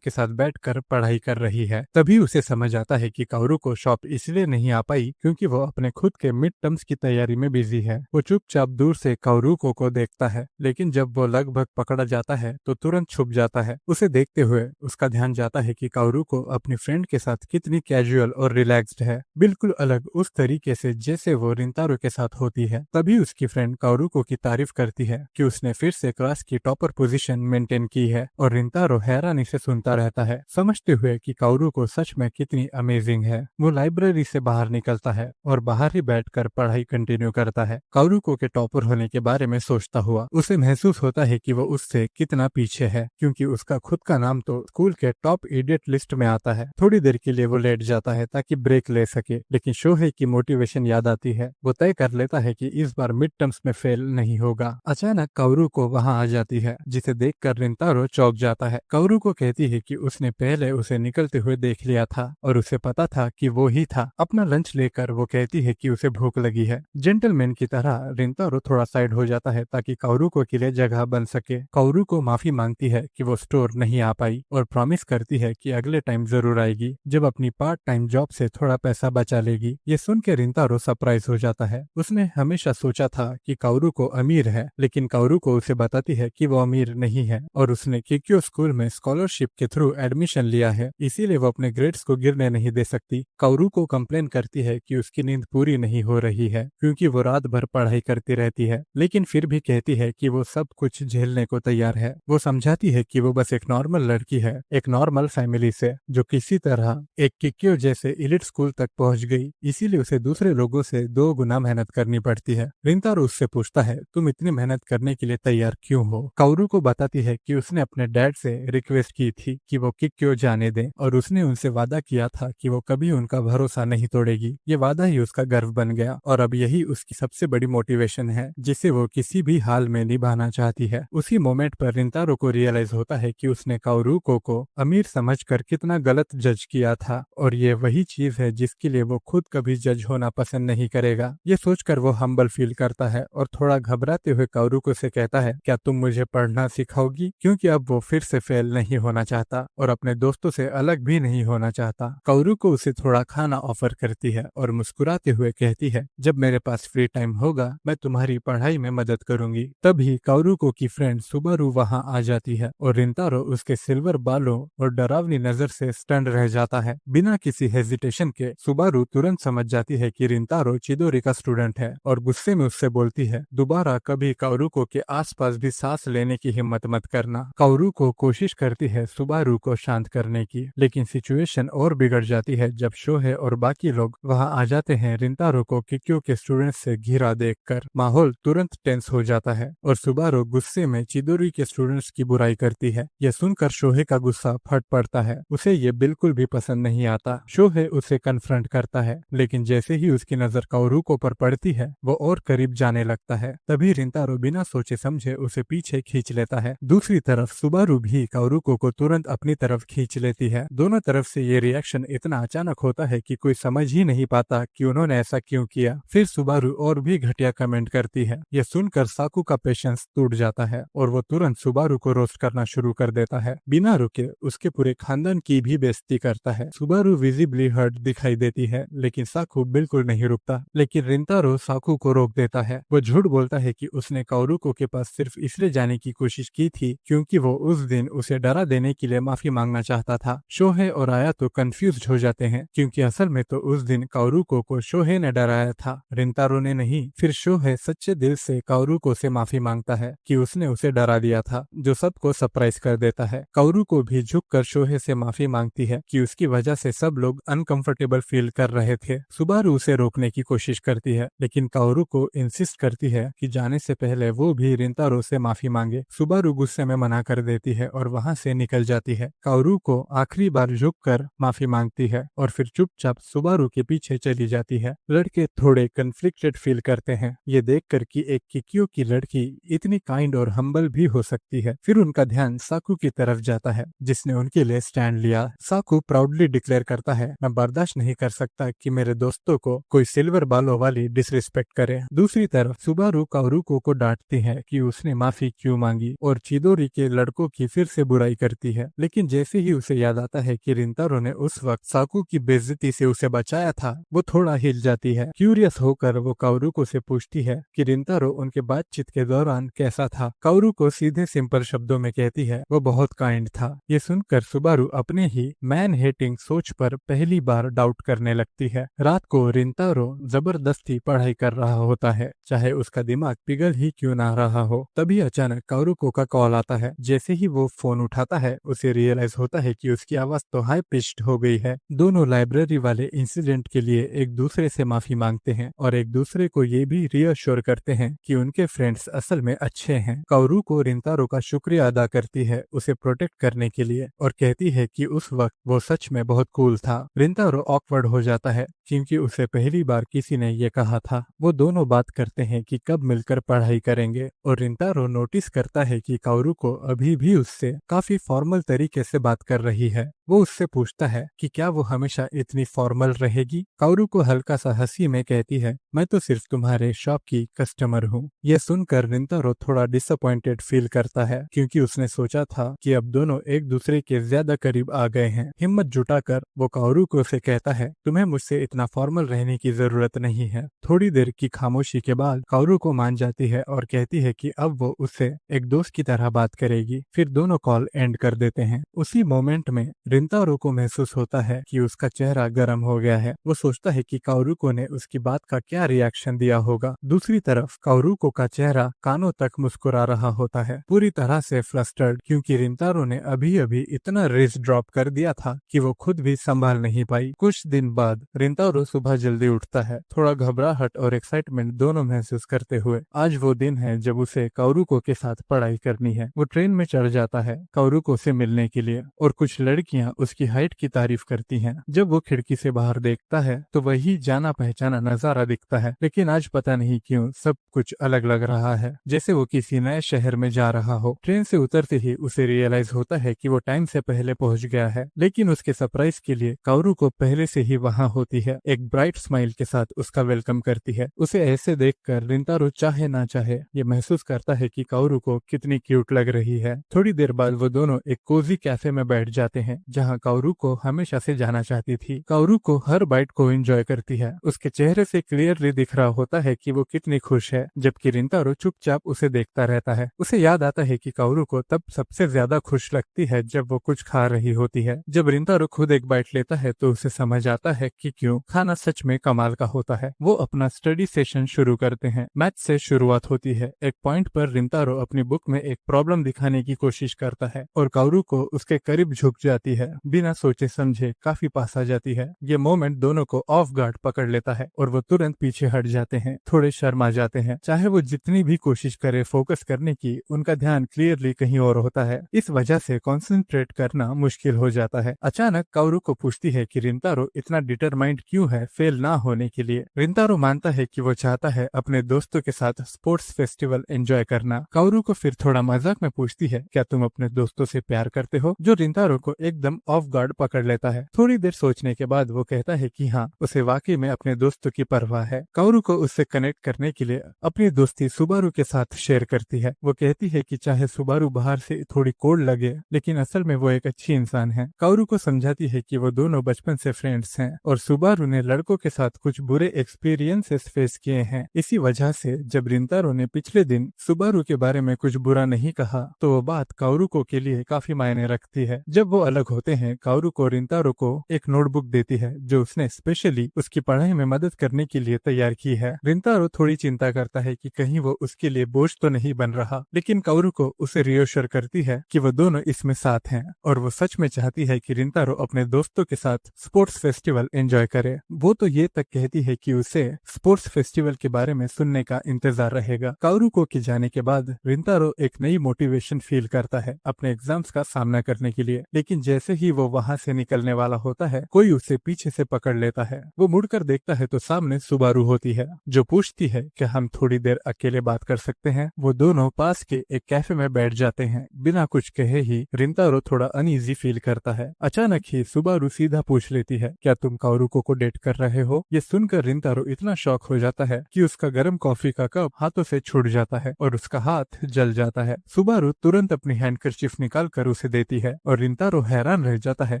के साथ बैठकर पढ़ाई कर रही है। तभी उसे समझ आता है कि काउरुको शॉप इसलिए नहीं आ पाई क्योंकि वो अपने खुद के मिड टर्म्स की तैयारी में बिजी है। वो चुपचाप दूर से काउरुको को देखता है, लेकिन जब वो लगभग पकड़ा जाता है तो तुरंत छुप जाता है। उसे देखते हुए उसका ध्यान जाता है कि काउरुको अपनी फ्रेंड के साथ कितनी कैजुअल और रिलैक्स्ड है, बिल्कुल अलग उस तरीके से जैसे वो रिंतारो के साथ होती है। तभी उसकी फ्रेंड काउरुको की तारीफ करती है कि उसने फिर से क्लास की टॉपर पोजीशन मेंटेन की है, और रिंतारो हैरानी से सुनता रहता है, समझते हुए कि काउरुको सच में कितनी अमेजिंग है। वो लाइब्रेरी से बाहर निकलता है और बाहर ही बैठकर पढ़ाई कंटिन्यू करता है। काउरुको के टॉपर होने के बारे में सोचता हुआ उसे महसूस होता है कि वो उससे कितना पीछे है, क्योंकि उसका खुद का नाम तो स्कूल के टॉप इडियट लिस्ट में आता है। थोड़ी देर के लिए वो लेट जाता है ताकि ब्रेक ले सके, लेकिन शोहे की मोटिवेशन याद आती है। वो तय कर लेता है कि इस बार मिड टर्म्स में फेल नहीं होगा। अचानक काउरुको वहां आ जाती है, जिसे देखकर रिंतारो चौंक जाता है। काउरुको कहती है कि उसने पहले उसे निकलते हुए देख लिया था और उसे पता था कि वो ही था। अपना लंच लेकर वो कहती है कि उसे भूख लगी है। जेंटलमैन की तरह रिंतारो थोड़ा साइड हो जाता है ताकि काउरुको के लिए जगह बन सके। काउरुको माफी मांगती है कि वो स्टोर नहीं आ पाई और प्रॉमिस करती है कि अगले टाइम जरूर आएगी, जब अपनी पार्ट टाइम जॉब से थोड़ा पैसा बचा लेगी। ये सुन के रिंतारो सरप्राइज हो जाता है। उसने हमेशा सोचा था कि काउरुको अमीर है, लेकिन काउरुको उसे बताती है कि वो अमीर नहीं है और उसने किक्यो स्कूल में स्कॉलरशिप के थ्रू एडमिशन लिया है, इसीलिए वो अपने ग्रेड्स को गिरने नहीं दे सकती। काउरुको कंप्लेन करती है कि उसकी नींद पूरी नहीं हो रही है क्योंकि वो रात भर पढ़ाई करती रहती है, लेकिन फिर भी कहती है कि वो सब कुछ झेलने को तैयार है। वो समझाती है कि वो बस एक नॉर्मल लड़की है, एक नॉर्मल फैमिली से, जो किसी तरह एक किक्यो जैसे एलिट स्कूल तक पहुंच गई, इसीलिए उसे दूसरे लोगों से 2 गुना मेहनत करनी पड़ती है। रिंतारो उससे पूछता है, तुम इतनी मेहनत करने के लिए तैयार क्यों हो? काउरुको बताती है कि उसने अपने डैड से रिक्वेस्ट की थी कि वो किक्यो जाने दें, और उसने उनसे वादा किया था कि वो कभी उनका भरोसा नहीं तोड़ेगी। ये वादा ही उसका गर्व बन गया और अब यही उसकी सबसे बड़ी मोटिवेशन है, जिसे वो किसी भी हाल में निभाना चाहती है। उसी मोमेंट पर रिंतारो को रियलाइज होता है कि उसने काउरुको को अमीर समझकर कितना गलत जज किया था, और ये वही चीज है जिसके लिए वो खुद कभी जज होना पसंद नहीं करेगा। ये सोचकर वो हम्बल फील करता है और थोड़ा घबराते हुए काउरुको से कहता है, क्या तुम मुझे पढ़ना सिखाओगी? क्योंकि अब वो फिर से फेल नहीं होना चाहता और अपने दोस्तों से अलग भी नहीं होना चाहता। काउरुको उसे थोड़ा खाना ऑफर करती है और मुस्कुराते हुए कहती है, जब मेरे पास फ्री टाइम होगा मैं तुम्हारी पढ़ाई में मदद करूंगी। तभी काउरुको की फ्रेंड सुबारू वहां आ जाती है और रिंतारो उसके सिल्वर बालों और डरावनी नजर से स्टन रह जाता है। बिना किसी हेजिटेशन के सुबारू तुरंत समझ जाती है कि रिंतारो चिदोरी का स्टूडेंट है और गुस्से में उससे बोलती है, दोबारा कभी काउरुको के आसपास भी सांस लेने की हिम्मत मत करना। काउरुको कोशिश करती है सुबारू को शांत करने की, लेकिन सिचुएशन और बिगड़ जाती है जब शोहे और बाकी लोग वहां आ जाते हैं। रिंतारो को किक्यो के स्टूडेंट्स से घिरा देखकर माहौल तुरंत टेंस हो जाता है और सुबारू गुस्से में चिदोरी के स्टूडेंट्स की बुराई करती है। यह सुनकर शोहे का गुस्सा फट पड़ता है, उसे ये बिल्कुल भी पसंद नहीं आता। शोहे उसे कन्फ्रंट करता है, लेकिन जैसे ही उसकी नजर काउरुको पर पड़ती है वो और करीब जाने लगता है। तभी रिंतारो बिना सोचे समझे उसे पीछे खींच लेता है। दूसरी तरफ सुबारू भी काउरुको को तुरंत अपनी तरफ खींच लेती है। दोनों तरफ से ये रिएक्शन इतना अचानक होता है कि कोई समझ ही नहीं पाता कि उन्होंने ऐसा क्यों किया। फिर सुबारू और भी घटिया कमेंट करती है। यह सुनकर साकू का पेशेंस टूट जाता है और वो तुरंत सुबारू को रोस्ट करना शुरू कर देता है। बिना रुके उसके पूरे खानदान की भी बेइज्जती करता है। सुबारू विजिबली हर्ट दिखाई देती है, लेकिन साकू बिल्कुल नहीं रुकता। लेकिन रिंतारो साकू को रोक देता है। वो झूठ बोलता है कि उसने काउरुको के पास सिर्फ इसलिए जाने की कोशिश की थी क्योंकि वो उस दिन उसे डरा देने के लिए माफी मांगना चाहता था। शोहे और आया तो कंफ्यूज हो जाते हैं क्योंकि असल में तो उस दिन काउरुको को शोहे ने डराया था, रिंतारो ने नहीं। फिर शोहे सच्चे दिल से काउरुको से माफी मांगता है कि उसने उसे डरा दिया था, जो सबको सरप्राइज कर देता है। काउरुको भी झुककर शोहे से माफी मांगती है कि उसकी वजह से सब लोग अनकंफर्टेबल फील कर रहे थे। सुबारू उसे रोकने की कोशिश करती है, लेकिन काउरुको इंसिस्ट करती है कि जाने से पहले वो भी रिंतारो से माफी मांगे। सुबारू गुस्से गुस्से में मना कर देती है और वहां से निकल जाती है। काओरू को आखिरी बार झुककर माफी मांगती है और फिर चुपचाप सुबारू के पीछे चली जाती है। लड़के थोड़े कन्फ्लिक्टेड फील करते हैं ये देखकर कि एक किकियो की लड़की इतनी काइंड और हम्बल भी हो सकती है। फिर उनका ध्यान साकू की तरफ जाता है जिसने उनके लिए स्टैंड लिया। साकू प्राउडली डिक्लेयर करता है, मैं बर्दाश्त नहीं कर सकता कि मेरे दोस्तों को कोई सिल्वर बालों वाली डिसरिस्पेक्ट करे। दूसरी तरफ सुबारू काओरुको को डांटती है कि उसने माफी क्यों मांगी और चिदोरी के लड़कों की फिर से बुराई करती है। लेकिन जैसे ही उसे याद आता है कि रिंतारो ने उस वक्त साकू की बेइज्जती से उसे बचाया था, वो थोड़ा हिल जाती है। क्यूरियस होकर वो काओरुको से पूछती है कि रिंतारो उनके बातचीत के दौरान कैसा था। काओरुको सीधे सिंपल शब्दों में कहती है, वो बहुत काइंड था। ये सुनकर सुबारू अपने ही मैन हेटिंग सोच पर पहली बार डाउट करने लगती है। रात को रिंतारो जबरदस्ती पढ़ाई कर रहा होता है, चाहे उसका दिमाग पिघल ही क्यों ना रहा हो। तभी अचानक काओरुको का कॉल आता है। जैसे ही वो फोन उठाता है उसे रियलाइज होता है कि उसकी आवाज तो हाई पिच्ड हो गई है। दोनों लाइब्रेरी वाले इंसिडेंट के लिए एक दूसरे से माफी मांगते हैं और एक दूसरे को ये भी रियश्योर करते हैं कि उनके फ्रेंड्स असल में अच्छे हैं। काओरुको रिंतारो का शुक्रिया अदा करती है उसे प्रोटेक्ट करने के लिए और कहती है कि उस वक्त वो सच में बहुत कूल था। रिंतारो ऑकवर्ड हो जाता है क्योंकि उसे पहली बार किसी ने ये कहा था। वो दोनों बात करते हैं कि कब मिलकर पढ़ाई करेंगे और रिंतारो नोटिस करता है कि काओरुको अभी भी उससे काफी फॉर्मल तरीके से बात कर रही है। वो उससे पूछता है कि क्या वो हमेशा इतनी फॉर्मल रहेगी। काओरुको हल्का सा हंसी में कहती है, मैं तो सिर्फ तुम्हारे शॉप की कस्टमर हूँ। ये सुनकर रिंतारो थोड़ा डिसअपॉइंटेड फील करता है क्योंकि उसने सोचा था कि अब दोनों एक दूसरे के ज्यादा करीब आ गए हैं। हिम्मत जुटाकर वो काओरुको से कहता है, तुम्हें मुझसे इतना फॉर्मल रहने की जरूरत नहीं है। थोड़ी देर की खामोशी के बाद काओरुको मान जाती है और कहती है कि अब वो उससे एक दोस्त की तरह बात करेगी। फिर दोनों कॉल एंड कर देते हैं। उसी मोमेंट में रिंतारो को महसूस होता है कि उसका चेहरा गर्म हो गया है। वो सोचता है कि काओरुको ने उसकी बात का क्या रिएक्शन दिया होगा। दूसरी तरफ काओरुको का चेहरा कानों तक मुस्कुरा रहा होता है, पूरी तरह से फ्लस्टर्ड, क्योंकि रिंतारो ने अभी अभी इतना रेस ड्रॉप कर दिया था कि वो खुद भी संभाल नहीं पाई। कुछ दिन बाद रिंतारो सुबह जल्दी उठता है, थोड़ा घबराहट और एक्साइटमेंट दोनों महसूस करते हुए। आज वो दिन है जब उसे काओरुको के साथ पढ़ाई करनी है। वो ट्रेन में चढ़ जाता है काओरुको से मिलने के लिए और कुछ लड़कियां उसकी हाइट की तारीफ करती हैं। जब वो खिड़की से बाहर देखता है तो वही जाना पहचाना नजारा दिखता है, लेकिन आज पता नहीं क्यों सब कुछ अलग लग रहा है, जैसे वो किसी नए शहर में जा रहा हो। ट्रेन से उतरते ही उसे रियलाइज होता है कि वो टाइम से पहले पहुंच गया है, लेकिन उसके सरप्राइज के लिए काओरुको पहले से ही वहां होती है। एक ब्राइट स्माइल के साथ उसका वेलकम करती है। उसे ऐसे देखकर रिंतारो चाहे ना चाहे ये महसूस करता है कि काओरुको कितनी क्यूट लग रही है। थोड़ी देर बाद वो दोनों एक कोजी कैफे में बैठ जाते हैं जहाँ काओरुको हमेशा से जाना चाहती थी। काओरुको हर बाइट को एंजॉय करती है। उसके चेहरे से क्लियरली दिख रहा होता है कि वो कितनी खुश है, जबकि रिंतारो चुपचाप उसे देखता रहता है। उसे याद आता है कि काओरुको तब सबसे ज्यादा खुश लगती है जब वो कुछ खा रही होती है। जब रिंतारो खुद एक बाइट लेता है तो उसे समझ आता है कि क्यों खाना सच में कमाल का होता है। वो अपना स्टडी सेशन शुरू करते हैं। मैथ से शुरुआत होती है। एक पॉइंट पर रिंतारो अपनी बुक में एक प्रॉब्लम दिखाने की कोशिश करता है और काओरुको उसके करीब झुक जाती है। बिना सोचे समझे काफी पास आ जाती है। ये मोमेंट दोनों को ऑफ गार्ड पकड़ लेता है और वो तुरंत पीछे हट जाते हैं, थोड़े शर्मा जाते हैं। चाहे वो जितनी भी कोशिश करे फोकस करने की, उनका ध्यान क्लियरली कहीं और होता है। इस वजह से कंसंट्रेट करना मुश्किल हो जाता है। अचानक काओरुको पूछती है कि रिंतारो इतना डिटरमाइंड क्यों है फेल ना होने के लिए। रिंतारो मानता है कि वो चाहता है अपने दोस्तों के साथ स्पोर्ट्स फेस्टिवल एंजॉय करना। काओरुको फिर थोड़ा मजाक में पूछती है, क्या तुम अपने दोस्तों से प्यार करते हो, जो रिंतारो को एकदम ऑफ गार्ड पकड़ लेता है। थोड़ी देर सोचने के बाद वो कहता है कि हाँ, उसे वाकई में अपने दोस्तों की परवाह है। काओरुको उससे कनेक्ट करने के लिए अपनी दोस्ती सुबारू के साथ शेयर करती है। वो कहती है कि चाहे सुबारू बाहर से थोड़ी कोल्ड लगे, लेकिन असल में वो एक अच्छी इंसान है। काओरुको समझाती है कि वो दोनों बचपन से फ्रेंड्स हैं और सुबारू ने लड़कों के साथ कुछ बुरे एक्सपीरियंसेस फेस किए हैं। इसी वजह से जब रिंतारो ने पिछले दिन सुबारू के बारे में कुछ बुरा नहीं कहा तो वो बात काओरुको के लिए काफी मायने रखती है। जब वो अलग होते हैं, काओरुको रिंतारो को एक नोटबुक देती है जो उसने स्पेशली उसकी पढ़ाई में मदद करने के लिए तैयार की है। रिंतारो थोड़ी चिंता करता है कि कहीं वो उसके लिए बोझ तो नहीं बन रहा, लेकिन काओरुको उसे रियोश्योर करती है कि वो दोनों इसमें साथ हैं और वो सच में चाहती है कि रिंतारो अपने दोस्तों के साथ स्पोर्ट्स फेस्टिवल एंजॉय करे। करे। वो तो ये तक कहती है कि उसे स्पोर्ट्स फेस्टिवल के बारे में सुनने का इंतजार रहेगा। काओरुको के जाने के बाद रिंतारो एक नई मोटिवेशन फील करता है अपने एग्जाम्स का सामना करने के लिए, लेकिन जैसे ही वो वहाँ से निकलने वाला होता है कोई उसे पीछे से पकड़ लेता है। वो मुड़कर देखता है तो सामने सुबारू होती है जो पूछती है कि हम थोड़ी देर अकेले बात कर सकते हैं। वो दोनों पास के एक कैफे में बैठ जाते हैं। बिना कुछ कहे ही रिंतारो थोड़ा अनईजी फील करता है। अचानक ही सुबारू सीधा पूछ लेती है, क्या तुम काओरुको को डेट कर रहे हो? ये सुनकर रिंतारो इतना शॉक हो जाता है कि उसका गर्म कॉफी का कप हाथों से छूट जाता है और उसका हाथ जल जाता है। सुबारू तुरंत अपनी हैंडकरचीफ निकाल कर उसे देती है और रिंतारो हैरान रह जाता है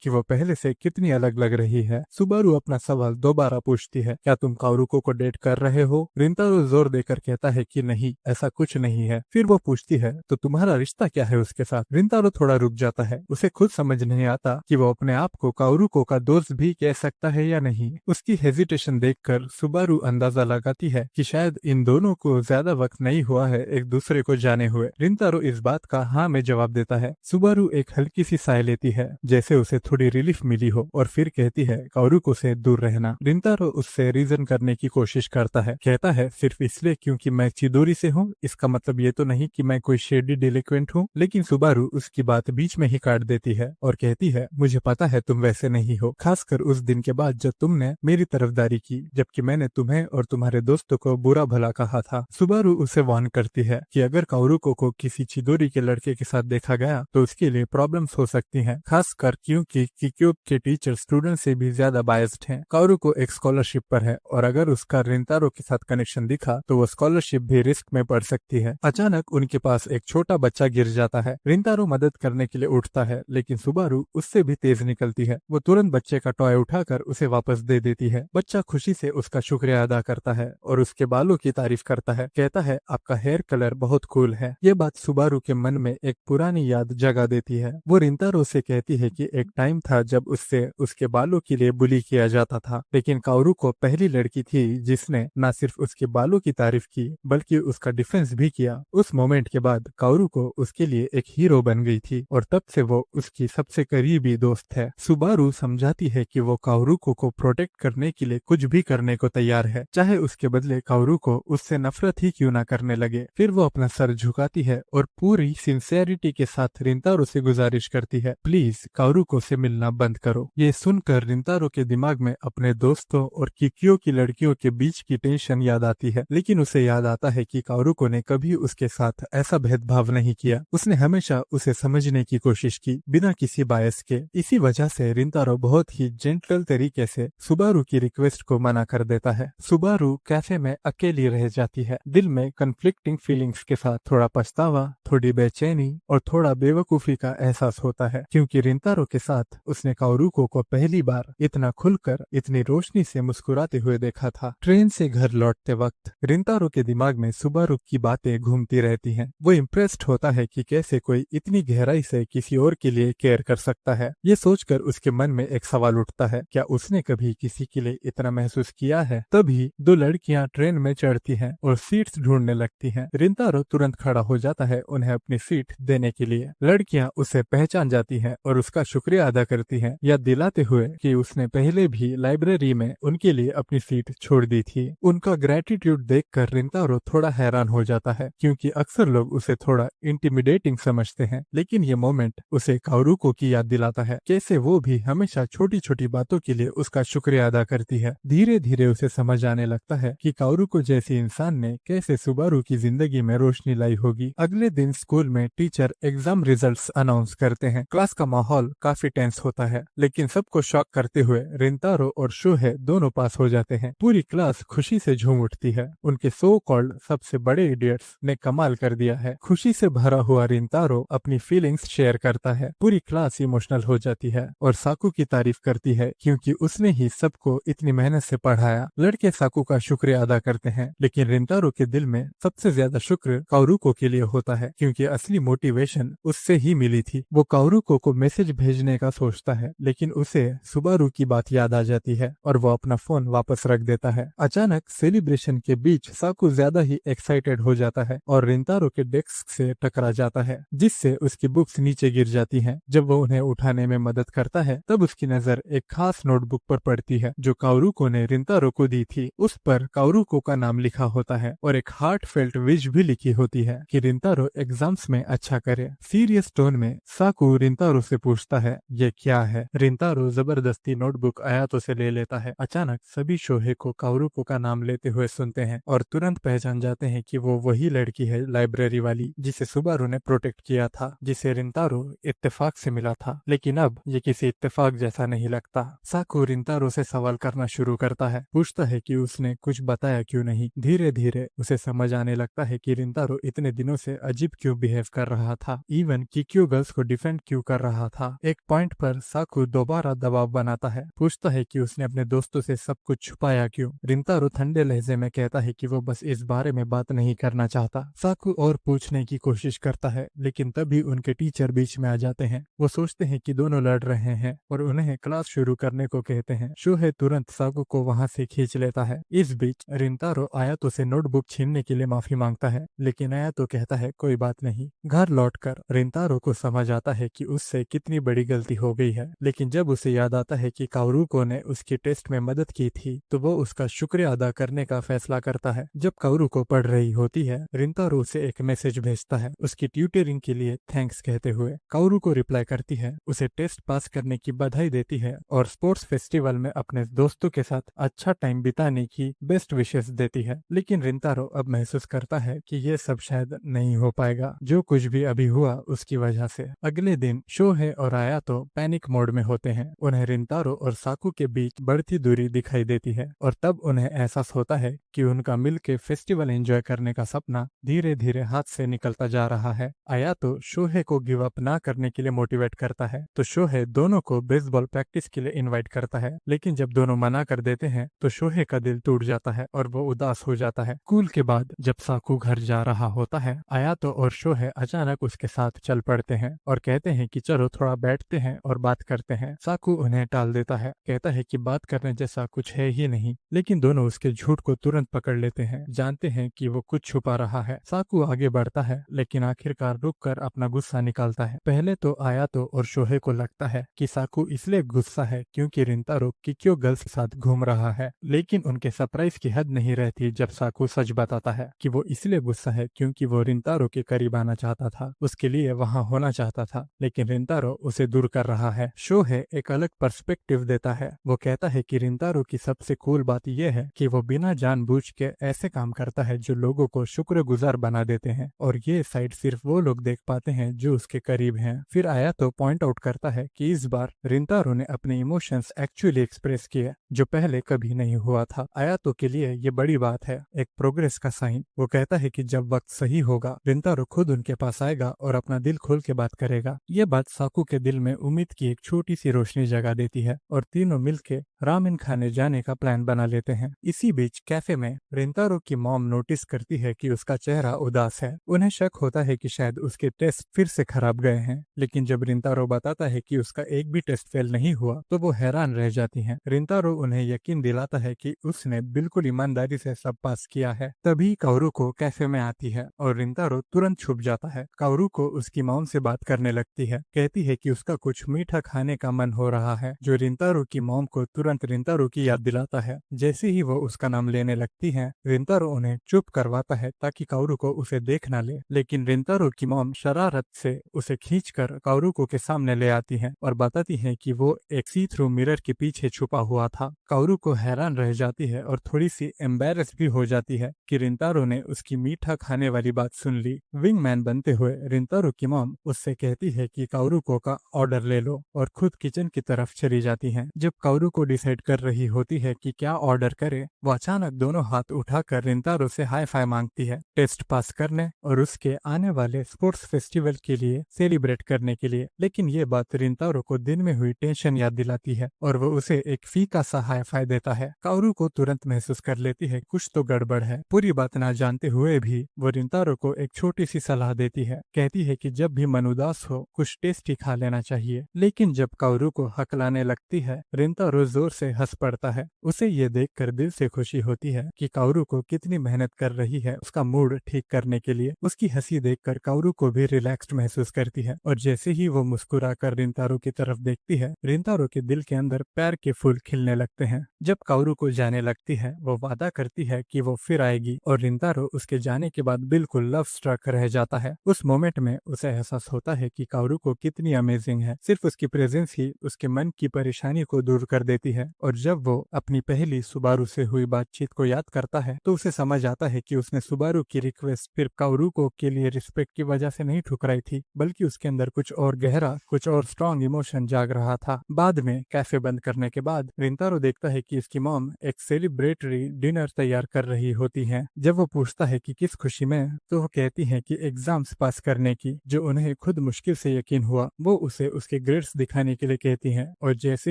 कि वो पहले से कितनी अलग लग रही है। सुबारू अपना सवाल दोबारा पूछती है, क्या तुम काओरुको को डेट कर रहे हो? रिंतारो जोर देकर कहता है कि नहीं, ऐसा कुछ नहीं है। फिर वो पूछती है, तो तुम्हारा रिश्ता क्या है उसके साथ? रिंतारो थोड़ा रुक जाता है। उसे खुद समझ नहीं आता कि वो अपने आप को काओरुको का दोस्त भी कह सकता है या नहीं। उसकी हेजिटेशन देखकर सुबारू अंदाजा लगाती है कि शायद इन दोनों को ज्यादा वक्त नहीं हुआ है एक दूसरे को जाने हुए। रिंतारो इस बात का हाँ में जवाब देता है। सुबारू एक हल्की सी साय लेती है जैसे उसे थोड़ी रिलीफ मिली हो और फिर कहती है काओरुको से दूर रहना। रिंतारो उससे रीजन करने की कोशिश करता है। कहता है सिर्फ इसलिए क्योंकि मैं चिदोरी से हूँ इसका मतलब ये तो नहीं कि मैं कोई शेडी डिलिक्वेंट हूँ। लेकिन सुबारू उसकी बात बीच में ही काट देती है और कहती है, मुझे पता है तुम वैसे नहीं हो, खासकर उस दिन के बाद जब तुमने मेरी तरफदारी की जबकि मैंने तुम्हें और तुम्हारे दोस्तों को बुरा भला कहा था। सुबारू उसे वार्न करती है कि अगर काओरुको को किसी चिदोरी के लड़के के साथ देखा गया तो उसके लिए प्रॉब्लम्स हो सकती हैं, खासकर क्योंकि किक्यो के टीचर स्टूडेंट से भी ज्यादा बायस्ड हैं। काओरुको एक स्कॉलरशिप पर है और अगर उसका रिंतारो के साथ कनेक्शन दिखा तो वो स्कॉलरशिप भी रिस्क में पड़ सकती है। अचानक उनके पास एक छोटा बच्चा गिर जाता है। रिंतारो मदद करने के लिए उठता है लेकिन सुबारू उससे भी तेज निकलती है। वो तुरंत बच्चे का टॉय उठाकर उसे वापस दे देती है। बच्चा खुशी से उसका शुक्रिया अदा करता है और उसके बालों की तारीफ करता है। कहता है, आपका हेयर कलर बहुत कूल है। ये बात सुबारू के मन में एक पुरानी याद जगा देती है। वो रिंतारो से कहती है कि एक टाइम था जब उससे उसके बालों के लिए बुली किया जाता था, लेकिन काओरुको पहली लड़की थी जिसने न सिर्फ उसके बालों की तारीफ की बल्कि उसका डिफेंस भी किया। उस मोमेंट के बाद काओरुको उसके लिए एक हीरो बन गई थी और तब से वो उसकी सबसे करीबी दोस्त है। सुबारू समझाती है कि वो काओरुको को प्रोटेक्ट करने के लिए कुछ भी करने को तैयार है, चाहे उसके बदले काओरुको उससे नफरत ही क्यों ना करने लगे। फिर वो अपना सर झुकाती है और पूरी सिंसियरिटी के साथ रिंतारो से गुजारिश करती है, प्लीज काओरुको से मिलना बंद करो। ये सुनकर रिंतारो के दिमाग में अपने दोस्तों और किक्यो की लड़कियों के बीच की टेंशन याद आती है, लेकिन उसे याद आता है कि काओरुको ने कभी उसके साथ ऐसा भेदभाव नहीं किया। उसने हमेशा उसे समझने की कोशिश की बिना किसी बायस के। इसी वजह से रिंतारो बहुत ही जेंटल तरीके से सुबारू की रिक्वेस्ट को मना कर देता है। सुबारू कैफे में अकेली रह जाती है, दिल में कन्फ्लिक्टिंग फीलिंग्स के साथ थोड़ा पछतावा, थोड़ी बेचैनी और थोड़ा बेवकूफी का एहसास होता है, क्योंकि रिंतारो के साथ उसने काओरुको को पहली बार इतना खुलकर इतनी रोशनी से मुस्कुराते हुए देखा था। ट्रेन से घर लौटते वक्त रिंतारो के दिमाग में सुबारू की बातें घूमती रहती हैं। वो इम्प्रेस्ड होता है कि कैसे कोई इतनी गहराई से किसी और के लिए केयर कर सकता है। ये सोचकर उसके मन में एक सवाल उठता है, क्या उसने कभी किसी के लिए इतना महसूस किया है? तभी दो लड़कियां ट्रेन में चढ़ती हैं और सीट्स ढूंढने लगती हैं। रिंतारो तुरंत खड़ा हो जाता है उन्हें अपनी सीट देने के लिए। लड़कियां उसे पहचान जाती हैं और उसका शुक्रिया अदा करती हैं, याद दिलाते हुए कि उसने पहले भी लाइब्रेरी में उनके लिए अपनी सीट छोड़ दी थी। उनका ग्रेटिट्यूड देखकर रिंतारो थोड़ा हैरान हो जाता है, क्योंकि अक्सर लोग उसे थोड़ा इंटिमिडेटिंग समझते हैं, लेकिन ये मोमेंट उसे काओरुको की याद दिलाता है, कैसे वो भी हमेशा छोटी छोटी बातों के लिए उसका शुक्रिया अदा करती है। धीरे धीरे उसे समझ आने लगता है कि काओरुको जैसी इंसान ने कैसे सुबारू की जिंदगी में रोशनी लाई होगी। अगले दिन स्कूल में टीचर एग्जाम रिजल्ट्स अनाउंस करते हैं। क्लास का माहौल काफी टेंस होता है, लेकिन सबको शॉक करते हुए रिंतारो और शोहे दोनों पास हो जाते हैं। पूरी क्लास खुशी से झूम उठती है। उनके सो कॉल्ड सबसे बड़े इडियट्स ने कमाल कर दिया है। खुशी से भरा हुआ रिंतारो अपनी फीलिंग्स शेयर करता है। पूरी क्लास इमोशनल हो जाती है और साकू की तारीफ करती है, क्योंकि उसने ही सबको इतनी मेहनत से पढ़ाया। लड़के साकू का शुक्रिया अदा करते हैं, लेकिन रिंतारो के दिल में सबसे ज्यादा शुक्र काओरुको के लिए होता है, क्योंकि असली मोटिवेशन उससे ही मिली थी। वो काओरुको को मैसेज भेजने का सोचता है, लेकिन उसे सुबारू की बात याद आ जाती है और वो अपना फोन वापस रख देता है। अचानक सेलिब्रेशन के बीच साकू ज्यादा ही एक्साइटेड हो जाता है और रिंतारो के डेस्क से टकरा जाता है, जिससे उसकी बुक्स नीचे गिर जाती हैं। जब वो उन्हें उठाने में मदद करता है तब उसकी नजर एक खास नोटबुक पर पड़ती है जो काओरुको ने रिंतारो को दी थी। उस पर काओरुको का नाम लिखा होता है और एक हार्ट फेल्ट विश भी लिखी होती है कि रिंतारो एग्जाम्स में अच्छा करे। सीरियस टोन में साकू रिंतारो से पूछता है ये क्या है। रिंतारो जबरदस्ती नोटबुक आयातो से ले लेता है। अचानक सभी शोहे को काओरुको का नाम लेते हुए सुनते हैं और तुरंत पहचान जाते हैं कि वो वही लड़की है लाइब्रेरी वाली जिसे सुबारू ने प्रोटेक्ट किया था, जिसे रिंतारो इत्तेफाक से मिला था। लेकिन अब ये किसी इत्तेफाक जैसा नहीं लगता। साकू रिंतारो से सवाल करना शुरू करता है, पूछता है कि उसने कुछ बताया क्यों नहीं। धीरे धीरे उसे समझ आने लगता है कि रिंतारो इतने दिनों से अजीब क्यों बिहेव कर रहा था, इवन किक्यो गर्ल्स को डिफेंड क्यों कर रहा था। एक पॉइंट पर साकू दोबारा दबाव बनाता है, पूछता है कि उसने अपने दोस्तों से सब कुछ छुपाया क्यों। रिंतारो ठंडे लहजे में कहता है कि वो बस इस बारे में बात नहीं करना चाहता। साकू और पूछने की कोशिश करता है लेकिन तभी उनके टीचर बीच में आ जाते हैं। वो सोचते हैं कि दोनों लड़ रहे हैं और उन्हें क्लास शुरू करने को कहते हैं। शोहे तुरंत साकू को वहां से खींच लेता है। इस बीच रिंतारो आयातो से नोटबुक छीनने के लिए माफी मांगता है लेकिन आयातो कहता है कोई बात नहीं। घर लौटकर रिंतारो को समझ आता है कि उससे कितनी बड़ी गलती हो गई है, लेकिन जब उसे याद आता है कि काओरुको ने उसकी टेस्ट में मदद की थी तो वो उसका शुक्रिया अदा करने का फैसला करता है। जब काओरुको पढ़ रही होती है रिंतारो उसे एक मैसेज भेजता है उसकी ट्यूटरिंग के लिए थैंक्स कहते हुए। काओरुको रिप्लाई करती है, उसे टेस्ट पास करने की बधाई देती है और स्पोर्ट्स फेस्टिवल में अपने दोस्तों के साथ अच्छा टाइम बिताने की बेस्ट विशेस देती है। लेकिन रिंतारो अब महसूस करता है कि ये सब शायद नहीं हो पाएगा, जो कुछ भी अभी हुआ उसकी वजह से। अगले दिन शोहे और आयातो पैनिक मोड में होते हैं। उन्हें रिंतारो और साकू के बीच बढ़ती दूरी दिखाई देती है और तब उन्हें एहसास होता है कि उनका मिलके फेस्टिवल एंजॉय करने का सपना धीरे धीरे हाथ से निकलता जा रहा है। आयातो शोहे को गिव अप ना करने के लिए मोटिवेट करता है तो शोहे दोनों को बेसबॉल प्रैक्टिस के लिए इनवाइट करता है, लेकिन जब दोनों मना कर देते हैं तो शोहे का दिल टूट जाता है और वो उदास हो जाता है। स्कूल के बाद जब साकू घर जा रहा होता है आयातो और शोहे अचानक उसके साथ चल पड़ते हैं और कहते हैं कि चलो थोड़ा बैठते हैं और बात करते हैं। साकू उन्हें टाल देता है, कहता है कि बात करने जैसा कुछ है ही नहीं, लेकिन दोनों उसके झूठ को तुरंत पकड़ लेते हैं, जानते हैं कि वो कुछ छुपा रहा है। साकू आगे बढ़ता है लेकिन आखिरकार रुककर अपना गुस्सा निकालता है। पहले तो आयातो और शोहे को लगता है कि साकू इसलिए गुस्सा है क्योंकि रिंतारो किक्यो गर्ल्स के साथ घूम रहा है, लेकिन उनके सरप्राइज की हद नहीं रहती जब साकू सच बताता है कि वो इसलिए गुस्सा है क्योंकि वो रिंतारो के करीब आना चाहता था, उसके लिए वहां होना चाहता था, लेकिन रिंतारो उसे दूर कर रहा है। शोहे एक अलग पर्सपेक्टिव देता है। वो कहता है कि रिंतारो की सबसे कूल बात यह है कि वो बिना जानबूझ के ऐसे काम करता है जो लोगों को शुक्रगुजार बना देते हैं और ये साइड सिर्फ वो लोग देख पाते हैं जो उसके करीब हैं। फिर आयातो पॉइंट आउट करता है कि इस बार रिंतारो ने अपने इमोशंस एक्चुअली एक्सप्रेस किए जो पहले कभी नहीं हुआ था। आयातो के लिए ये बड़ी बात है, एक प्रोग्रेस का साइन। वो कहता है कि जब वक्त सही होगा रिंतारो खुद उनके पास आएगा और अपना दिल खोल के बात करेगा। ये बात साकू के दिल में उम्मीद की एक छोटी सी रोशनी जगा देती है और तीनों मिलके रामेन खाने जाने का प्लान बना लेते हैं। इसी बीच कैफे में रिंतारो की मॉम नोटिस करती है कि उसका चेहरा उदास है। उन्हें शक होता है कि शायद उसके टेस्ट फिर से खराब गए हैं, लेकिन जब रिंतारो बताता है कि उसका एक भी टेस्ट फेल नहीं हुआ तो वो हैरान रह जाती हैं। रिंतारो उन्हें यकीन दिलाता है कि उसने बिल्कुल ईमानदारी से सब पास किया है। तभी काओरुको कैफे में आती है और रिंतारो तुरंत छुप जाता है। काओरुको उसकी मॉम से बात करने लगती है, कहती है कि उसका कुछ मीठा खाने का मन हो रहा है, जो रिंतारो की मॉम को तुरंत रिंतारो की याद दिलाता है। जैसे ही वो उसका नाम लेने लगती है रिंतारो उन्हें चुप करवाता है ताकि काओरुको उसे देख न ले, लेकिन रिंतारो की मॉम शरारत से उसे खींचकर काओरुको के सामने ले आती है और बताती है कि वो एक सी थ्रू मिरर के पीछे छुपा हुआ था। काओरुको हैरान रह जाती है और थोड़ी सी एम्बेरस भी हो जाती है कि रिंतारो ने उसकी मीठा खाने वाली बात सुन ली। विंगमैन बनते हुए रिंतारो की मॉम उससे कहती है कि काओरुको का ऑर्डर ले लो और खुद किचन की तरफ चली जाती हैं। जब काओरुको डिसाइड कर रही होती है कि क्या ऑर्डर करे, वो अचानक दोनों हाथ उठाकर रिंतारो से हाई फाई मांगती है, टेस्ट पास करने और उसके आने वाले स्पोर्ट्स फेस्टिवल के लिए सेलिब्रेट करने के लिए। लेकिन ये बात रिंतारो को दिन में हुई टेंशन याद दिलाती है और वो उसे एक फीका सा हाई फाई देता है। काओरुको तुरंत महसूस कर लेती है कुछ तो गड़बड़ है। पूरी बात ना जानते हुए भी वो रिंतारो को एक छोटी सी सलाह देती है, कहती है कि जब भी मन उदास हो कुछ टेस्टी खा लेना चाहिए। लेकिन जब काओरुको हकलाने लगती है रिंतारो जोर से हंस पड़ता है। उसे ये देखकर दिल से खुशी होती है कि काओरुको कितनी मेहनत कर रही है उसका मूड ठीक करने के लिए। उसकी हंसी देखकर काओरुको भी रिलैक्स्ड महसूस करती है और जैसे ही वो मुस्कुराकर रिंतारो की तरफ देखती है रिंतारो के दिल के अंदर प्यार के फूल खिलने लगते हैं। जब काओरू को जाने लगती है, वो वादा करती है कि वो फिर आएगी और रिंतारो उसके जाने के बाद बिल्कुल लव स्ट्रक रह जाता है। उस मोमेंट में उसे एहसास होता है कि काओरू को कितनी अमेजिंग है। सिर्फ उसकी प्रेजेंस ही उसके मन की परेशानी को दूर कर देती है। और जब वो अपनी पहली सुबारू से हुई बातचीत को याद करता है तो उसे समझ आता है कि उसने सुबारू की रिक्वेस्ट सिर्फ काओरू को के लिए रिस्पेक्ट की वजह से नहीं ठुकराई थी, बल्कि उसके अंदर कुछ और गहरा, कुछ और स्ट्रॉन्ग इमोशन जाग रहा था। बाद में कैफे बंद करने के बाद रिंतारो देखता है कि इसकी मॉम एक सेलिब्रेटरी डिनर तैयार कर रही होती है। जब वो पूछता है कि किस खुशी में, तो वो कहती है कि एग्जाम्स पास करने की, जो उन्हें खुद मुश्किल से यकीन हुआ। वो उसे उसके ग्रेड्स दिखाने के लिए कहती है और जैसे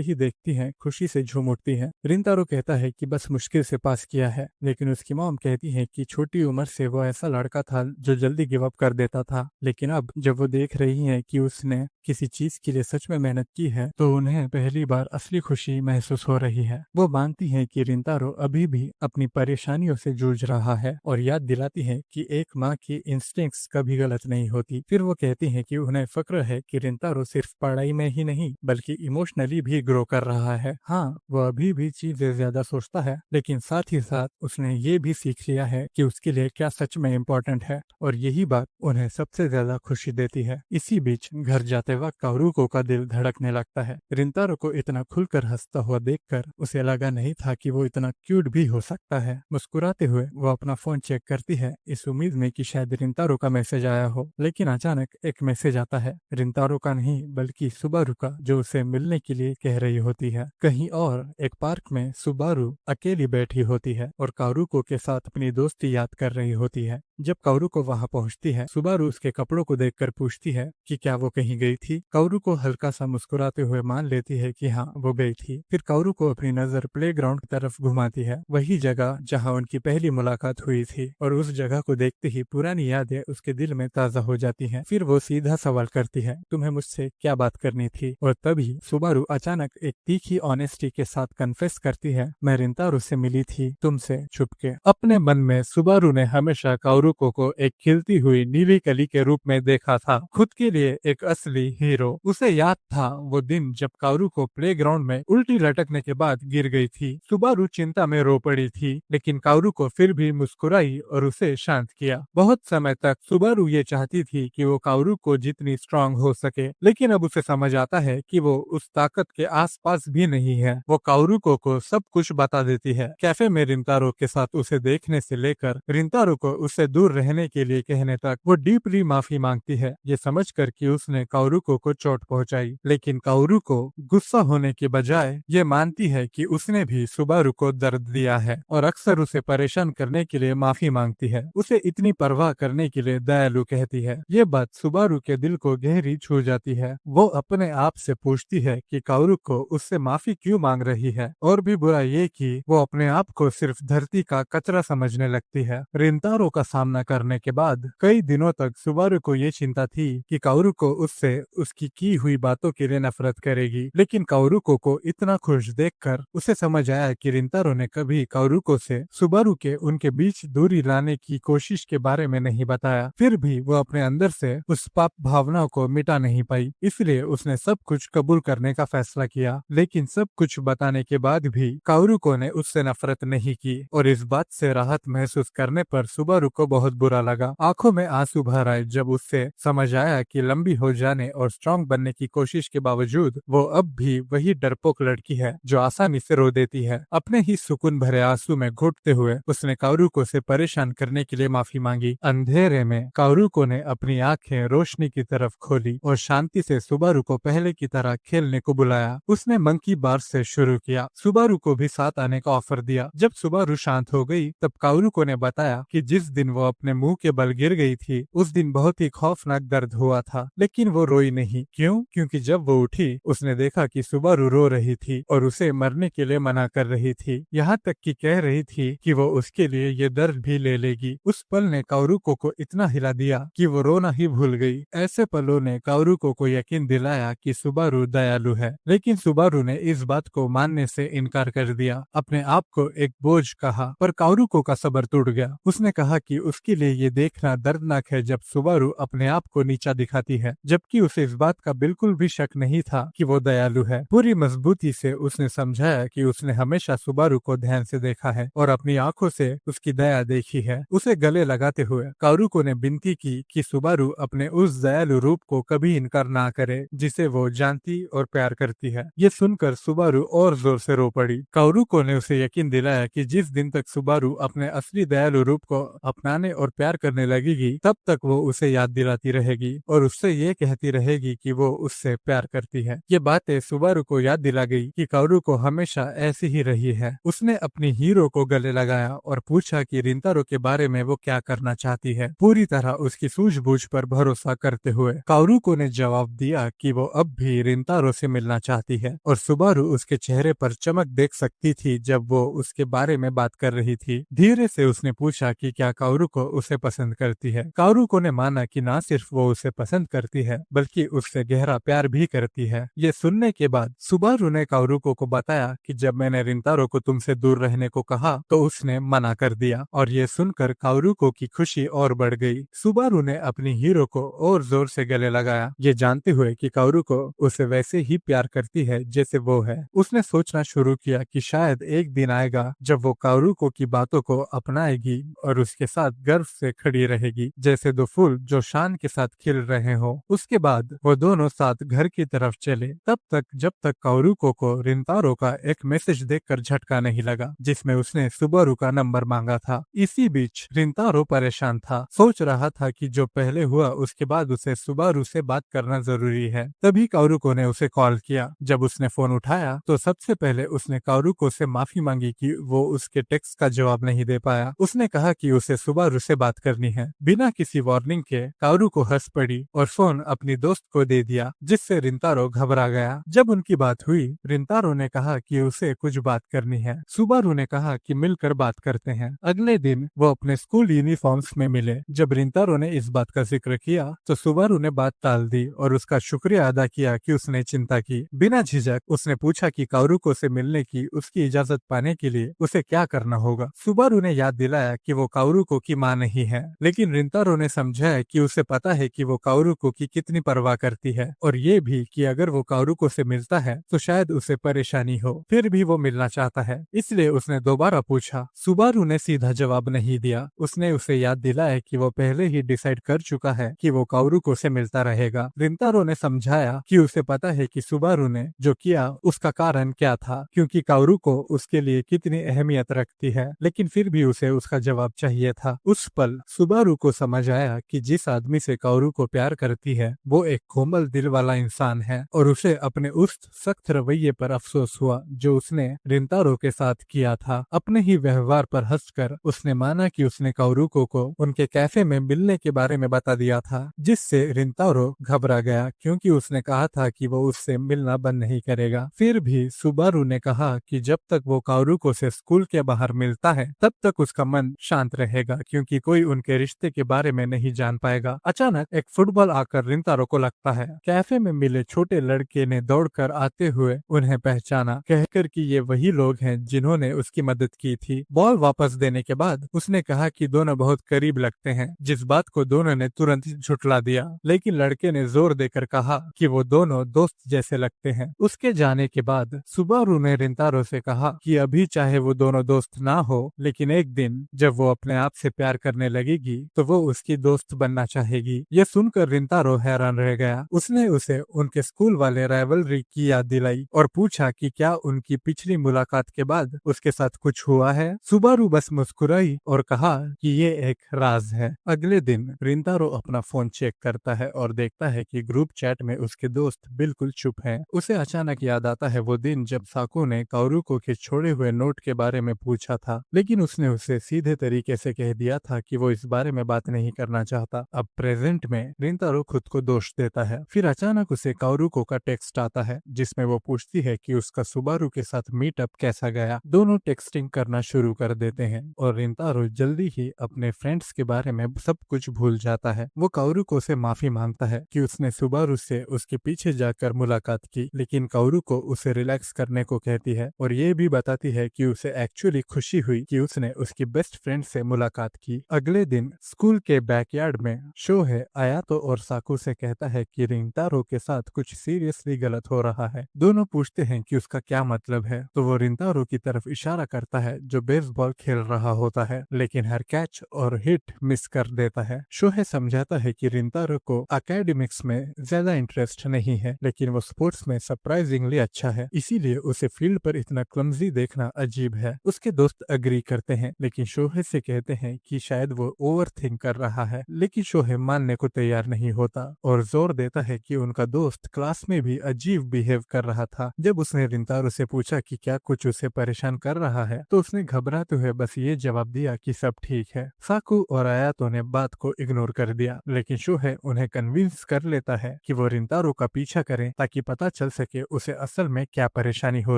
ही देखती है खुशी से झूम उठती है। रिंतारो कहता है कि बस मुश्किल से पास किया है, लेकिन उसकी मॉम कहती है कि छोटी उम्र से वो ऐसा लड़का था जो जल्दी गिव अप कर देता था, लेकिन अब जब वो देख रही है कि उसने किसी चीज के लिए सच में मेहनत की है तो उन्हें पहली बार असली खुशी महसूस हो रही है। वो मानती है कि रिंतारो अभी भी अपनी परेशानियों से जूझ रहा है और याद दिलाती है कि एक माँ की इंस्टिंक्ट्स कभी गलत नहीं होती। फिर वो कहती है कि उन्हें फक्र है कि रिंतारो सिर्फ पढ़ाई में ही नहीं बल्कि इमोशनली भी ग्रो कर रहा है। हाँ, वो अभी भी चीजें ज्यादा सोचता है, लेकिन साथ ही साथ उसने ये भी सीख लिया है कि उसके लिए क्या सच में इम्पोर्टेंट है, और यही बात उन्हें सबसे ज्यादा खुशी देती है। इसी बीच घर जाते वक्त काओरुको का दिल धड़कने लगता है। रिंतारो को इतना खुलकर हंसता हुआ देखकर उसे लगा नहीं था कि वो इतना क्यूट भी हो सकता है। मुस्कुराते हुए वो अपना फोन चेक करती है, इस उम्मीद में कि शायद रिंतारो का मैसेज आया हो, लेकिन अचानक एक मैसेज आता है। रिंतारो का नहीं बल्कि सुबारू का, जो उसे मिलने के लिए कह रही होती है। कहीं और एक पार्क में सुबारू अकेली बैठी होती है और काओरुको के साथ अपनी दोस्ती याद कर रही होती है। जब काओरुको वहां पहुंचती है, सुबारू उसके कपड़ों को देखकर पूछती है कि क्या वो कहीं गई थी। काओरुको हल्का सा मुस्कुराते हुए मान लेती है कि हाँ, वो गई थी। फिर काओरुको अपनी नजर प्लेग्राउंड की तरफ घुमाती है, वही जगह जहाँ उनकी पहली मुलाकात हुई थी, और उस जगह को देखते ही पुरानी यादें उसके दिल में ताजा हो जाती हैं। फिर वो सीधा सवाल करती है, तुम्हें मुझसे क्या बात करनी थी? और तभी सुबारू अचानक एक तीखी ऑनेस्टी के साथ कन्फेस करती है, मैं रिंतारो से मिली थी, तुमसे छुपके। अपने मन में सुबारू ने हमेशा काओरुको को एक खिलती हुई नीली कली के रूप में देखा था, खुद के लिए एक असली हीरो। उसे याद था वो दिन जब काओरुको प्लेग्राउंड में उल्टी लटकने के बाद गिर गई थी। सुबारू चिंता में रो पड़ी थी, लेकिन काओरुको फिर भी मुस्कुराई और उसे शांत किया। बहुत समय तक सुबारू ये चाहती थी कि वो काओरुको जितनी स्ट्रांग हो सके, लेकिन अब उसे समझ आता है कि वो उस ताकत के आसपास भी नहीं है। वो काओरुको को सब कुछ बता देती है। कैफे में रिंतारो के साथ उसे देखने से लेकर रिंतारो को उससे दूर रहने के लिए कहने तक, वो डीपली माफी मांगती है, ये समझकर कि उसने काओरुको को चोट पहुंचाई। लेकिन काओरुको गुस्सा होने के बजाय ये मानती है कि उसने भी सुबारू को दर्द दिया है और अक्सर उसे परेशान करने के लिए माफी मांगती है। उसे इतनी परवाह करने के लिए दयालु कहती है। ये बात सुबारू के दिल को गहरी छू जाती है। वो अपने आप से पूछती है कि काओरुको उससे माफी क्यों मांग रही है, और भी बुरा ये कि वो अपने आप को सिर्फ धरती का कचरा समझने लगती है। रिंतारो का सामना करने के बाद कई दिनों तक सुबारू को ये चिंता थी कि काओरुको उससे उसकी की हुई बातों के लिए नफरत करेगी, लेकिन काओरुको को इतना खुश देखकर उसे समझ आया कि रिंतारो ने कभी काओरुको से सुबारू के उनके बीच दूरी लाने की कोशिश के बारे में नहीं बताया। फिर भी वो अपने अंदर से उस पाप भावना को मिटा नहीं पाई, इसलिए उसने सब कुछ कबूल करने का फैसला किया। लेकिन सब कुछ बताने के बाद भी काओरुको ने उससे नफरत नहीं की, और इस बात से राहत महसूस करने पर सुबारू को बहुत बुरा लगा। आंखों में आंसू भर आए जब उससे समझ आया कि लंबी हो जाने और स्ट्रांग बनने की कोशिश के बावजूद वो अब भी वही डरपोक लड़की है जो आसानी से रो देती है। अपने ही सुकून भरे आंसू में घुटते हुए उसने काओरुको से परेशान करने के लिए माफी मांगी। अंधेरे में काओरुको ने अपनी आंखें रोशनी की तरफ खोली और शांति से सुबारू को पहले की तरह खेलने को बुलाया। उसने मंकी बार से शुरू किया, सुबारू को भी साथ आने का ऑफर दिया। जब सुबारू शांत हो गई तब काओरुको ने बताया कि जिस दिन वो अपने मुंह के बल गिर गई थी उस दिन बहुत ही खौफनाक दर्द हुआ था, लेकिन वो रोई नहीं। क्यों? क्योंकि जब वो उठी उसने देखा कि सुबारू रो रही थी और उसे मरने के लिए मना कर रही थी, यहाँ तक कि कह रही थी कि वो उसके लिए ये दर्द भी ले लेगी। उस पल ने काओरुको को इतना हिला दिया कि वो रोना ही भूल गई। ऐसे पलों ने काओरुको को यकीन दिलाया कि सुबारू दयालु है, लेकिन सुबारू ने इस बात को मानने से इनकार कर दिया। अपने आप को एक बोझ कहा, पर काओरुको का सब्र टूट गया। उसने कहा कि उसके लिए ये देखना दर्दनाक है जब सुबारू अपने आप को नीचा दिखाती है, जबकि उसे इस बात का बिल्कुल भी शक नहीं था कि वो दयालु है। पूरी मजबूती से उसने समझाया कि उसने हमेशा सुबारू को ध्यान से देखा है और अपनी आंखों से उसकी दया देखी है। उसे गले लगाते हुए कारुको ने विनती की कि सुबारू अपने उस दयालु रूप को कभी इनकार ना करे जिसे वो जानती और प्यार करती है। ये सुनकर सुबारू और जोर से रो पड़ी। कारुको ने उसे यकीन दिलाया कि जिस दिन तक सुबारू अपने असली दयालु रूप को अपनाने और प्यार करने लगेगी, तब तक वो उसे याद दिलाती रहेगी और उससे ये कहती रहेगी कि वो उससे प्यार करती है। ये बातें सुबारू को याद दिला गई कि कारुको हमेशा ऐसी ही रही है। उसने अपनी हीरो को गले लगाया और पूछा कि रिंतारो के बारे में वो क्या करना चाहती है, पूरी तरह उसकी सूझबूझ पर भरोसा करते हुए। कारुको ने जवाब दिया कि वो अब भी रिंतारो से मिलना चाहती है और सुबारू उसके चेहरे पर चमक देख सकती थी जब वो उसके बारे में बात कर रही थी। धीरे से उसने पूछा कि क्या कारुको उसे पसंद करती है। कारुको ने माना कि ना सिर्फ वो उसे पसंद करती है बल्कि उससे गहरा प्यार भी करती है। ये सुनने के बाद सुबारू ने कारुको को बताया कि जब मैंने रिंतारो को तुमसे दूर रहने को कहा तो उसने मना कर दिया, और ये सुनकर कारुको की खुशी और बढ़ गई। सुबारू ने अपनी हीरो को और जोर से गले लगाया, ये जानते हुए कि कारुको उसे वैसे ही प्यार करती है जैसे वो है। उसने सोचना शुरू किया कि शायद एक दिन आएगा जब वो कारुको की बातों को अपनाएगी और उसके साथ गर्व से खड़ी रहेगी, जैसे दो फूल जो शान के साथ खिल रहे हो। उसके बाद वो दोनों साथ घर की तरफ चले, तब तक जब तक कारुको को रिंतारो का एक मैसेज देखकर झटका नहीं लगा जिसमें उसने सुबारू का नंबर मांगा था। इसी बीच रिंतारो परेशान था, सोच रहा था कि जो पहले हुआ उसके बाद उसे सुबारू से बात करना जरूरी है। तभी कारुको ने उसे कॉल किया। जब उसने फोन उठाया तो सबसे पहले उसने कारुको से माफी मांगी कि वो उसके टेक्स्ट का जवाब नहीं दे पाया। उसने कहा कि उसे सुबारू से बात करनी है। बिना किसी वार्निंग के कारुको हंस पड़ी और फोन अपनी दोस्त को दे दिया, जिससे रिंतारो घबरा गया। जब उनकी बात हुई, रिंतारो ने कहा कि उसे कुछ बात करनी है। सुबारू ने कहा कि मिलकर बात करते हैं। अगले दिन वो अपने स्कूल यूनिफॉर्म्स में मिले। जब रिंतारो ने इस बात का जिक्र किया तो सुबारू ने बात टाल दी और उसका शुक्रिया अदा किया कि उसने चिंता की। बिना झिझक उसने पूछा कि कारुको से मिलने की उसकी इजाजत पाने के लिए उसे क्या करना होगा। सुबारू ने याद दिलाया कि वो कारुको की मां नहीं है, लेकिन रिंतारो ने समझाया कि उसे पता है कि वो कारुको की कितनी परवाह करती है और ये भी कि अगर वो कारुको से मिलता है तो शायद उसे परेशानी हो, फिर भी वो मिलना चाहता है, इसलिए उसने दोबारा पूछा। सुबारू ने सीधा जवाब नहीं दिया। उसने उसे याद दिलाया कि वो पहले ही डिसाइड कर चुका है कि वो कारुको से मिलता रहेगा। रिंतारो ने समझाया कि उसे पता है कि सुबारू ने जो किया उसका कारण क्या था, क्योंकि कारुको उसके लिए कितनी अहमियत रखती है, लेकिन फिर भी उसे उसका जवाब चाहिए था। उस पल सुबारू को समझ आया कि जिस आदमी से कारुको प्यार करती है वो एक कोमल दिल वाला इंसान है और उसे अपने उस सख्त रवैये पर अफसोस हुआ जो उसने रिंतारो के साथ किया था। अपने ही व्यवहार पर हंसकर उसने माना कि उसने कारुको को उनके कैफे में मिलने के बारे में बता दिया था, जिससे रिंतारो घबरा गया क्योंकि उसने कहा था कि वो उससे मिलना बंद नहीं करेगा। फिर भी सुबारू ने कहा कि जब तक वो कारुको से स्कूल के बाहर मिलता है तब तक उसका मन शांत रहेगा, क्योंकि कोई उनके रिश्ते के बारे में नहीं जान पाएगा। अचानक एक फुटबॉल आकर रिंतारो को लगता है। कैफे में मिले छोटे लड़के ने दौड़कर आते हुए उन्हें पहचाना, कहकर कि ये वही लोग हैं जिन्होंने उसकी मदद की थी। बॉल वापस देने के बाद उसने कहा कि दोनों बहुत करीब लगते हैं, जिस बात को दोनों ने तुरंत झुठला दिया, लेकिन लड़के ने जोर देकर कहा कि वो दोनों दोस्त जैसे लगते हैं। उसके जाने के बाद सुबारू ने रिंतारो से कहा कि अभी चाहे वो दोनों दोस्त ना हो, लेकिन एक दिन जब वो अपने आप से प्यार करने लगेगी तो वो उसकी दोस्त बनना चाहेगी। ये सुनकर रिंतारो हैरान रह गया। उसने उसे उनके स्कूल वाले राइवलरी की याद दिलाई और पूछा कि क्या उनकी पिछली मुलाकात के बाद उसके साथ कुछ हुआ है। सुबारू बस मुस्कुराई और कहा कि ये एक राज है। अगले दिन रिंतारो अपना फोन चेक करता है और देखता है कि ग्रुप चैट में उसके दोस्त बिल्कुल चुप हैं। उसे अचानक याद आता है वो दिन जब साकू ने कारुको के छोड़े हुए नोट के बारे में पूछा था, लेकिन उसने उसे सीधे तरीके से कह दिया था कि वो इस बारे में बात नहीं करना चाहता। अब प्रेजेंट में रिंतारो खुद को दोष देता है। फिर अचानक उसे कारुको का टेक्स्ट आता है जिसमें वो पूछती है कि उसका सुबारू के साथ मीटअप कैसा गया। दोनों टेक्सटिंग करना शुरू कर देते हैं और रिंतारो जल्दी ही अपने फ्रेंड्स के बारे में सब कुछ भूल जाता है। वो कारुको से माफी मांगता है कि उसने सुबारू से उसके पीछे जाकर मुलाकात की, लेकिन कारुको उसे रिलैक्स करने को कहती है और ये भी बताती है कि उसे एक्चुअली खुशी हुई कि उसने उसकी बेस्ट फ्रेंड से मुलाकात की। अगले दिन स्कूल के बैकयार्ड में शोहे आयातो और साकू से कहता है कि रिंतारो के साथ कुछ सीरियसली गलत हो रहा है। दोनों पूछते हैं कि उसका क्या मतलब है, तो वो रिंतारो की तरफ इशारा करता है जो बेसबॉल खेल रहा होता है, लेकिन हर कैच और हिट मिस कर देता है। शोहे समझाता है कि रिंतारो को एकेडमिक्स में ज्यादा इंटरेस्ट नहीं है, लेकिन वो स्पोर्ट्स में सरप्राइजिंगली अच्छा है, इसीलिए उसे फील्ड पर इतना क्लमजी देखना अजीब है। उसके दोस्त अग्री करते हैं, लेकिन शोहे से कहते हैं कि शायद वो ओवर थिंक कर रहा है, लेकिन शोहे मानने को तैयार नहीं होता और जोर देता है कि उनका दोस्त क्लास में भी अजीब बिहेव कर रहा था। जब उसने रिंतारो से पूछा कि क्या कुछ उसे परेशान कर रहा है, तो उसने घबराते हुए बस ये जवाब दिया कि सब ठीक है। साकू और आयातो ने बात को इग्नोर कर दिया, लेकिन शोहे उन्हें कन्विंस कर लेता है कि वो रिंतारो का पीछा करें ताकि पता चल सके उसे असल में क्या परेशानी हो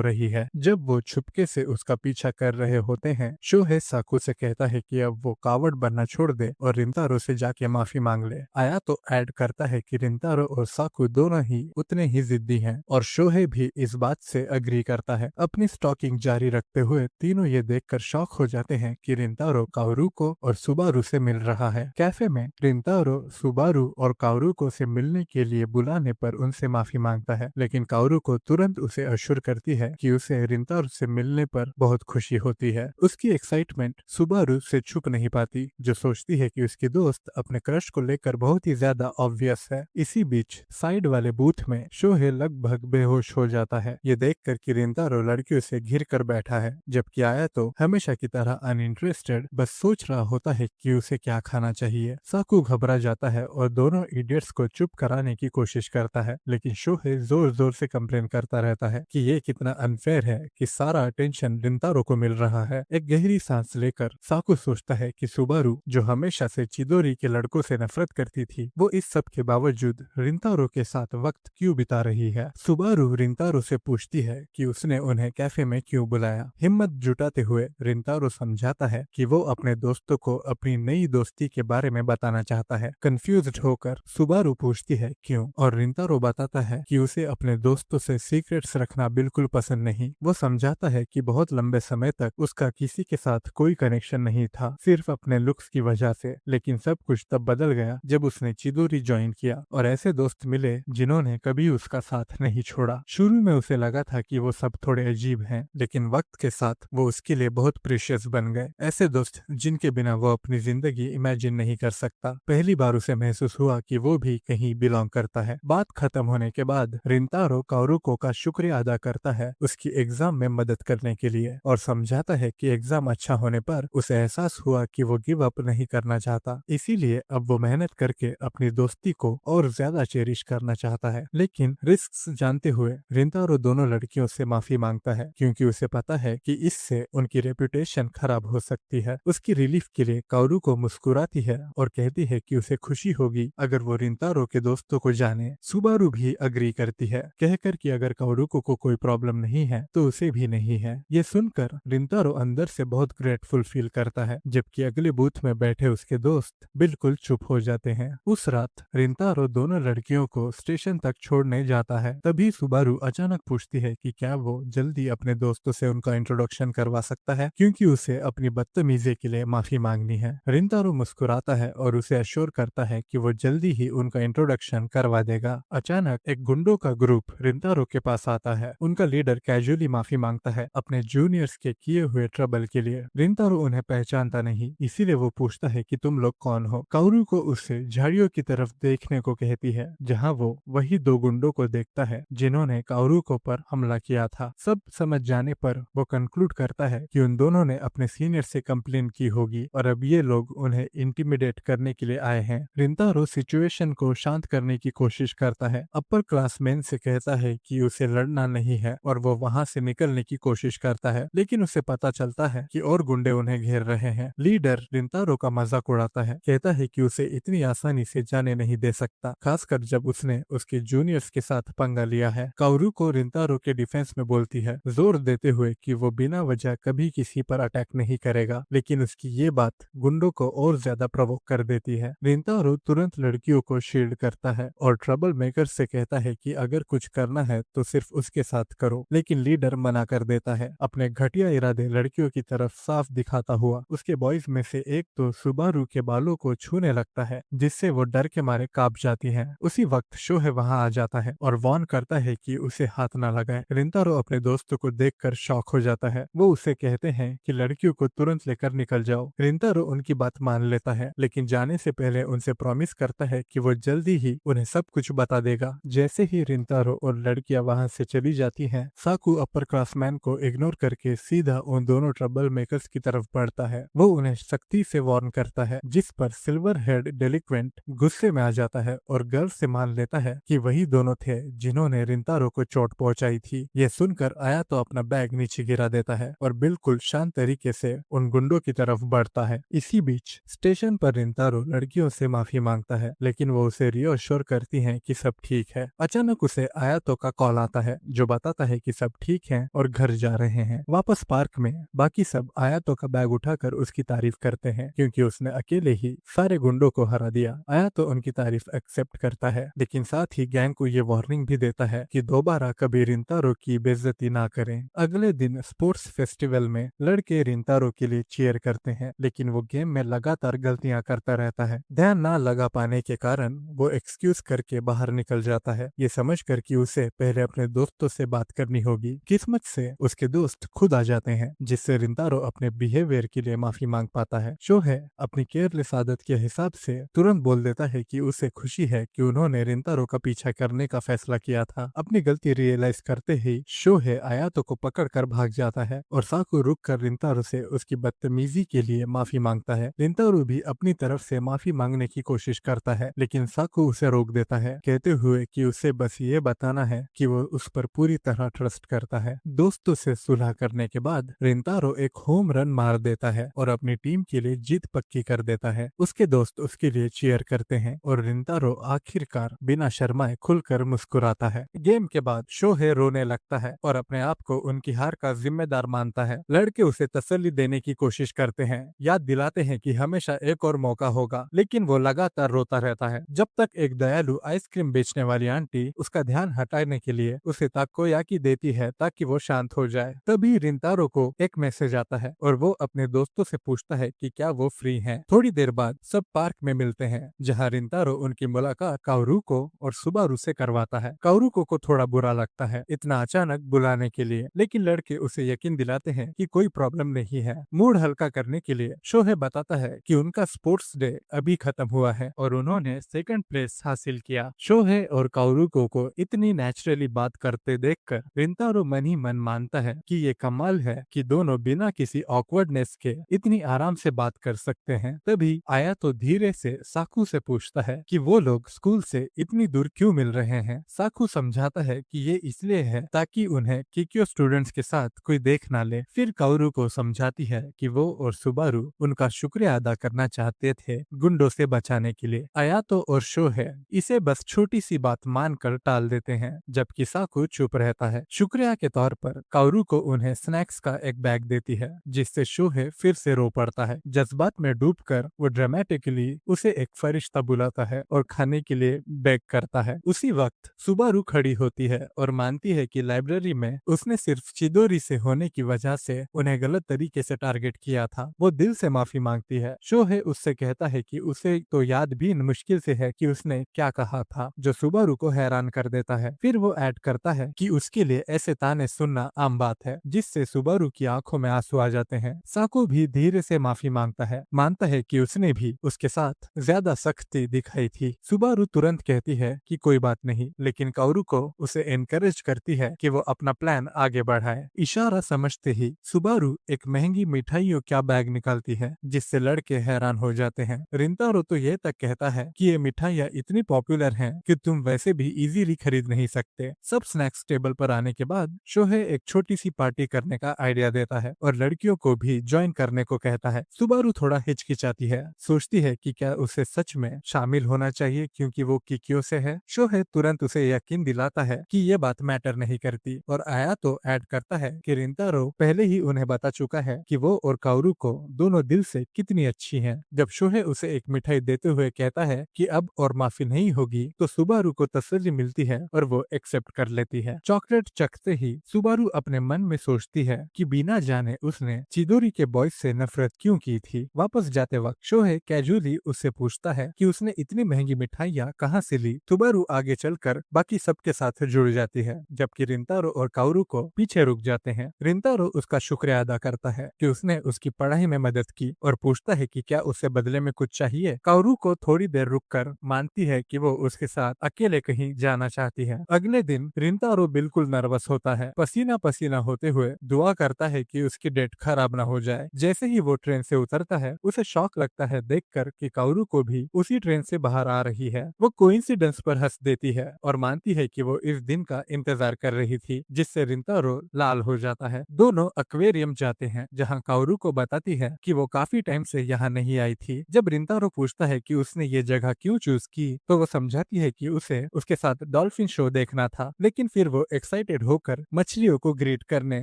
रही है। जब वो छुपके से उसका पीछा कर रहे होते हैं, शोहे साकू से कहता है कि अब वो कावड़ बनना छोड़ दे और रिंतारो से जाके माफी मांग ले। आयातो ऐड करता है कि रिंतारो और साकू दोनों ही उतने ही जिद्दी हैं और शोहे भी इस बात से अग्री करता है। अपनी स्टॉकिंग जारी रखते हुए तीनों ये देखकर शॉक हो जाते हैं कि रिंतारो काओरुको और सुबारू से मिल रहा है। कैफे में रिंतारो सुबारू और काओरुको से मिलने के लिए बुलाने पर उनसे माफी मांगता है, लेकिन काओरुको तुरंत उसे अश्योर करती है कि उसे रिंतारो से मिलने पर बहुत खुशी होती है। उसकी एक्साइटमेंट सुबारू से छुप नहीं पाती, जो सोचती है कि उसकी दोस्त अपने क्रश को लेकर बहुत ही ज्यादा ऑब्वियस है। इसी बीच साइड वाले बूथ में शोहे लगभग बेहोश हो जाता है, ये देखकर कि रिंतारो लड़कियों से घिर कर बैठा है, जबकि आयातो हमेशा की तरह अनइंटरेस्टेड बस सोच रहा होता है कि उसे क्या खाना चाहिए। साकू घबरा जाता है और दोनों इडियट्स को चुप कराने की कोशिश करता है, लेकिन शोहे जोर जोर से कंप्लेन करता रहता है कि ये कितना अनफेयर है कि सारा अटेंशन रिंतारो को मिल रहा है। एक गहरी सांस लेकर साकू सोचता है कि सुबारू, जो हमेशा से चिदोरी के लड़कों से नफरत करती थी, वो इस सब के बावजूद रिंतारो के साथ वक्त क्यों बिता रही है। सुबारू रिंतारो से पूछती है कि उसने उन्हें कैफे में क्यों बुलाया। हिम्मत जुटाते हुए रिंतारो समझाता है कि वो अपने दोस्तों को अपनी नई दोस्ती के बारे में बताना चाहता है। कंफ्यूज्ड होकर सुबारू पूछती है क्यों, और रिंतारो बताता है कि उसे अपने दोस्तों से सीक्रेट्स रखना बिल्कुल पसंद नहीं। वो समझाता है कि बहुत लंबे समय तक उसका किसी के साथ कोई कनेक्शन नहीं था, सिर्फ अपने लुक्स की वजह से, लेकिन सब कुछ तब बदल गया जब उसने चिदोरी ज्वाइन किया और ऐसे दोस्त मिले जिन्होंने कभी उसका साथ नहीं छोड़ा। शुरू में उसे लगा था कि वो सब थोड़े अजीब हैं, लेकिन वक्त के साथ वो उसके लिए बहुत प्रीशियस बन गए, ऐसे दोस्त जिनके बिना वो अपनी जिंदगी इमेजिन नहीं कर सकता। पहली बार उसे महसूस हुआ कि वो भी कहीं बिलोंग करता है। बात खत्म होने के बाद रिंतारो काओरुको का शुक्रिया अदा करता है उसकी एग्जाम में मदद करने के लिए और समझाता है कि एग्जाम अच्छा होने पर उसे एहसास हुआ कि वो गिव अप नहीं करना चाहता, इसीलिए अब वो मेहनत करके अपनी दोस्ती को और ज्यादा चेरिश करना चाहता है। लेकिन रिस्क जानते हुए रिंतारो दोनों लड़कियों से माफी मांगता है, क्योंकि उसे पता है कि इससे उनकी रेपुटेशन खराब हो सकती है। उसकी रिलीफ के लिए काओरुको मुस्कुराती है और कहती है कि उसे खुशी होगी अगर वो रिंतारो के दोस्तों को जाने। सुबारू भी अग्री करती है, कहकर कि अगर काओरुको को कोई प्रॉब्लम नहीं है तो उसे भी नहीं है। ये सुनकर रिंतारो अंदर से बहुत ग्रेटफुल फील करता है, जबकि अगले बूथ में बैठे उसके दोस्त बिल्कुल चुप हो जाते हैं। उस रात रिंतारो दोनों लड़कियों को स्टेशन तक छोड़ने जाता है, तभी सुबारू अचानक पूछती है कि क्या वो जल्दी अपने दोस्तों से उनका इंट्रोडक्शन करवा सकता है, क्योंकि उसे अपनी बदतमीजी के लिए माफी मांगनी है। रिंतारो मुस्कुराता है और उसे अश्योर करता है कि वो जल्दी ही उनका इंट्रोडक्शन करवा देगा। अचानक एक गुंडों का ग्रुप रिंतारो के पास आता है। उनका लीडर कैजुअली माफी मांगता है अपने जूनियर्स के किए हुए ट्रबल के लिए। रिंतारो उन्हें पहचानता नहीं, इसीलिए वो पूछता है कि तुम लोग कौन हो। काओरू को उससे झाड़ियों की तरफ देखने को कहती है, जहाँ वो वही दो गुंडों को देखता है जिन्होंने काओरू को पर हमला किया था। सब समझ जाने पर वो कंक्लूड करता है कि उन दोनों ने अपने सीनियर से कंप्लेन की होगी और अब ये लोग उन्हें इंटिमिडेट करने के लिए आए हैं। रिंतारो सिचुएशन को शांत करने की कोशिश करता है, अपर क्लासमैन से कहता है कि उसे लड़ना नहीं है और वो वहां से निकलने की कोशिश करता है, लेकिन उसे पता चलता है कि और गुंडे उन्हें घेर रहे हैं। लीडर रिंतारो का मजाक उड़ाता है, कहता है कि उसे इतनी आसानी से जाने नहीं दे सकता, खासकर जब उसने उसके जूनियर्स के साथ पंगा लिया है। काओरू को रिंतारो के डिफेंस में बोलती है, जोर देते हुए कि वो बिना वजह कभी किसी पर अटैक नहीं करेगा, लेकिन उसकी ये बात गुंडों को और ज्यादा प्रवोक कर देती है। रिंतारो तुरंत लड़कियों को शील्ड करता है और ट्रबल मेकर से कहता है कि अगर कुछ करना है तो सिर्फ उसके साथ करो, लेकिन लीडर मना कर देता है। अपने घटिया इरादे लड़कियों की तरफ साफ दिखाता हुआ उसके बॉयज में से एक तो सुबारू के बालों को छूने लगता है, जिससे वो डर के मारे कांप जाती है। उसी वक्त शोहे वहां आ जाता है और वार्न करता है कि उसे हाथ न लगाए। रिंतारो अपने दोस्तों को देखकर शॉक हो जाता है। वो उसे कहते हैं कि लड़कियों को तुरंत लेकर निकल जाओ। रिंतारो उनकी बात मान लेता है, लेकिन जाने से पहले उनसे प्रॉमिस करता है कि वो जल्दी ही उन्हें सब कुछ बता देगा। जैसे ही रिंतारो और लड़कियां वहां से चली जाती हैं, साकू अपर क्लासमैन को इग्नोर करके सीधा उन दोनों ट्रबल मेकर्स की तरफ बढ़ता है। वो उन्हें सख्ती से वार्न करता है, जिस पर सिल्वर हेड डेलिक्वेंट गुस्से में आ जाता है और गर्व से मान लेता है कि वही दोनों थे जिन्होंने रिंतारो को चोट पहुंचाई थी। ये सुनकर आया तो अपना बैग नीचे गिरा देता है और बिल्कुल शांत तरीके से उन गुंडों की तरफ बढ़ता है। इसी बीच स्टेशन पर रिंतारो लड़कियों से माफी मांगता है, लेकिन वो उसे रियोश्योर करती हैं कि सब ठीक है। अचानक उसे आयातो का कॉल आता है, जो बताता है कि सब ठीक है और घर जा रहे हैं। वापस पार्क में बाकी सब आयातो का बैग उठाकर उसकी तारीफ करते हैं, क्योंकि उसने अकेले ही सारे गुंडों को हरा दिया। आयातो उनकी तारीफ एक्सेप्ट करता है, लेकिन साथ ही गैंग को ये वार्निंग भी देता है कि दोबारा कभी रिंतारो की बेइज्जती ना करें। अगले दिन स्पोर्ट्स फेस्टिवल में लड़के रिंतारो के लिए चीयर करते हैं, लेकिन वो गेम में लगातार गलतियां करता रहता है। ध्यान ना लगा पाने के कारण वो एक्सक्यूज करके बाहर निकल जाता है, ये समझकर कि उसे पहले अपने दोस्तों से बात करनी होगी। किस्मत से उसके दोस्त खुद आ जाते हैं, जिससे रिंतारो अपने बिहेवियर के लिए माफी मांग पाता है। शोहे अपनी केयरलेस आदत के हिसाब से तुरंत बोल देता है कि उसे खुशी है कि उन्होंने रिंतारो का पीछा करने का फैसला किया था। अपनी गलती रियलाइज करते ही शोहे आयातो को पकड़कर भाग जाता है और साकू रुक कर रिंतारो से उसकी बदतमीजी के लिए माफी मांगता है। रिंतारो भी अपनी तरफ से माफी मांगने की कोशिश करता है, लेकिन साकू उसे रोक देता है, कहते हुए कि उसे बस ये बताना है कि वो उस पर पूरी तरह ट्रस्ट करता है। दोस्तों से सुलह करने के बाद रिंतारो एक होम रन मार देता है और अपनी टीम के लिए जीत पक्की कर देता है। उसके दोस्त उसके लिए चीयर करते हैं और रिंतारो आखिरकार बिना शर्माए खुलकर मुस्कुराता है। गेम के बाद शोहे रोने लगता है और अपने आप को उनकी हार का जिम्मेदार मानता है। लड़के उसे तसल्ली देने की कोशिश करते हैं, याद दिलाते हैं कि हमेशा एक और मौका होगा, लेकिन वो लगातार रोता रहता है, जब तक एक दयालु आइसक्रीम बेचने वाली आंटी उसका ध्यान हटाने के लिए उसे ताकोयाकी देती है ताकि वो शांत हो जाए। तभी रिंतारो को एक मैसेज आता है और वो अपने दोस्तों से पूछता है कि क्या वो फ्री हैं। थोड़ी देर बाद सब पार्क में मिलते हैं, जहां रिंतारो उनकी मुलाकात काओरुको और सुबारू से करवाता है। काओरुको को थोड़ा बुरा लगता है इतना अचानक बुलाने के लिए, लेकिन लड़के उसे यकीन दिलाते हैं कि कोई प्रॉब्लम नहीं है। मूड हल्का करने के लिए शोहे बताता है कि उनका स्पोर्ट्स डे अभी खत्म हुआ है और उन्होंने सेकंड प्लेस हासिल किया। शोहे और काओरुको को इतनी नेचुरली बात करते देखकर रिंतारो मन ही मन मानता है कि ये कमाल है कि दोनों बिना किसी ऑकवर्डनेस के इतनी आराम से बात कर सकते हैं। तभी आया तो धीरे से साकू से पूछता है कि वो लोग स्कूल से इतनी दूर क्यों मिल रहे हैं। साकू समझाता है कि ये इसलिए है ताकि उन्हें किक्यो स्टूडेंट्स के साथ कोई देख ना ले। फिर काओरू को समझाती है कि वो और सुबारू उनका शुक्रिया अदा करना चाहते थे गुंडों से बचाने के लिए। आयातो और शोहे इसे बस छोटी सी बात मानकर टाल देते हैं, जबकि साकू चुप रहता है। शुक्रिया के तौर पर काओरू को उन्हें स्नैक्स का एक बैग देती है, जिससे शोहे फिर से रो पड़ता है। जज्बात में डूबकर वो ड्रामेटिकली उसे एक फरिश्ता बुलाता है और खाने के लिए बेग करता है। उसी वक्त सुबारू खड़ी होती है और मानती है कि लाइब्रेरी में उसने सिर्फ चिदोरी से होने की वजह से उन्हें गलत तरीके से टारगेट किया था। वो दिल से माफी मांगती है। शोहे उससे कहता है कि उसे तो याद भी मुश्किल से है कि उसने क्या कहा था, जो सुबारू को हैरान कर देता है। फिर वो ऐड करता है कि उसके लिए ऐसे ताने सुनना आम बात है, जिससे सुबारू की आंखों में आंसू आ जाते हैं। साकू भी धीरे से माफी मांगता है, मानता है कि उसने भी उसके साथ ज्यादा सख्ती दिखाई थी। सुबारू तुरंत कहती है कि कोई बात नहीं, लेकिन काओरू को उसे एनकरेज करती है कि वो अपना प्लान आगे बढ़ाए। इशारा समझते ही सुबारू एक महंगी मिठाइयों का बैग निकालती है, जिससे लड़के हैरान हो जाते हैं। रिंतारो तो ये तक कहता है कि ये मिठाइयाँ इतनी पॉपुलर हैं कि तुम वैसे भी इजीली खरीद नहीं सकते। सब स्नैक्स टेबल पर आने के बाद शोहे एक छोटी सी पार्टी करने का आइडिया देता है और लड़कियों को भी ज्वाइन करने को कहता है। सुबारू थोड़ा हिचकिचाती है, सोचती है कि क्या उसे सच में शामिल होना चाहिए क्योंकि वो किक्यो से है। शोहे तुरंत उसे यकीन दिलाता है कि ये बात मैटर नहीं करती और आया तो ऐड करता है कि रिंतारो पहले ही उन्हें बता चुका है कि वो और काओरू को दोनों दिल से कितनी अच्छी हैं। जब शोहे उसे एक मिठाई देते हुए कहता है कि अब और माफी नहीं होगी, तो सुबारू को तसल्ली मिलती है और वो एक्सेप्ट कर लेती है। चॉकलेट चखते ही सुबारू अपने मन में सोचती है कि बिना जाने उसने चिदोरी के बॉयज से नफरत क्यों की थी। वापस जाते वक्त शोहे कैजुअली उससे पूछता है कि उसने इतनी महंगी मिठाइयाँ कहाँ से ली। सुबारू आगे चलकर बाकी सबके साथ जुड़ जाती है, जबकि रिंतारो और काओरू को पीछे रुक जाते हैं। रिंतारो उसका शुक्रिया अदा करता है कि उसने उसकी पढ़ाई में मदद की और पूछता है कि क्या उसे बदले में कुछ चाहिए। काओरू को थोड़ी देर रुककर मानती है कि वो उसके साथ अकेले कहीं जाना चाहती है। अगले दिन रिंतारो बिल्कुल नर्वस होता है, पसीना पसीना होते हुए दुआ करता है कि उसकी डेट खराब ना हो जाए। जैसे ही वो ट्रेन से उतरता है उसे शौक लगता है देखकर कि काओरू को भी उसी ट्रेन से बाहर आ रही है। वो कोइंसिडेंस पर हंस देती है और मानती है कि वो इस दिन का इंतजार कर रही थी, जिससे रिंतारो लाल हो जाता है। दोनों एक्वेरियम जाते हैं जहाँ काओरू को बताती है कि वो काफी टाइम से यहाँ नहीं आई थी। जब रिंतारो पूछता है कि उसने ये जगह क्यों चूज की, तो वो समझाती है कि उसे उसके साथ डॉल्फिन शो देखना था, लेकिन फिर वो एक्साइटेड होकर मछलियों को ग्रीट करने,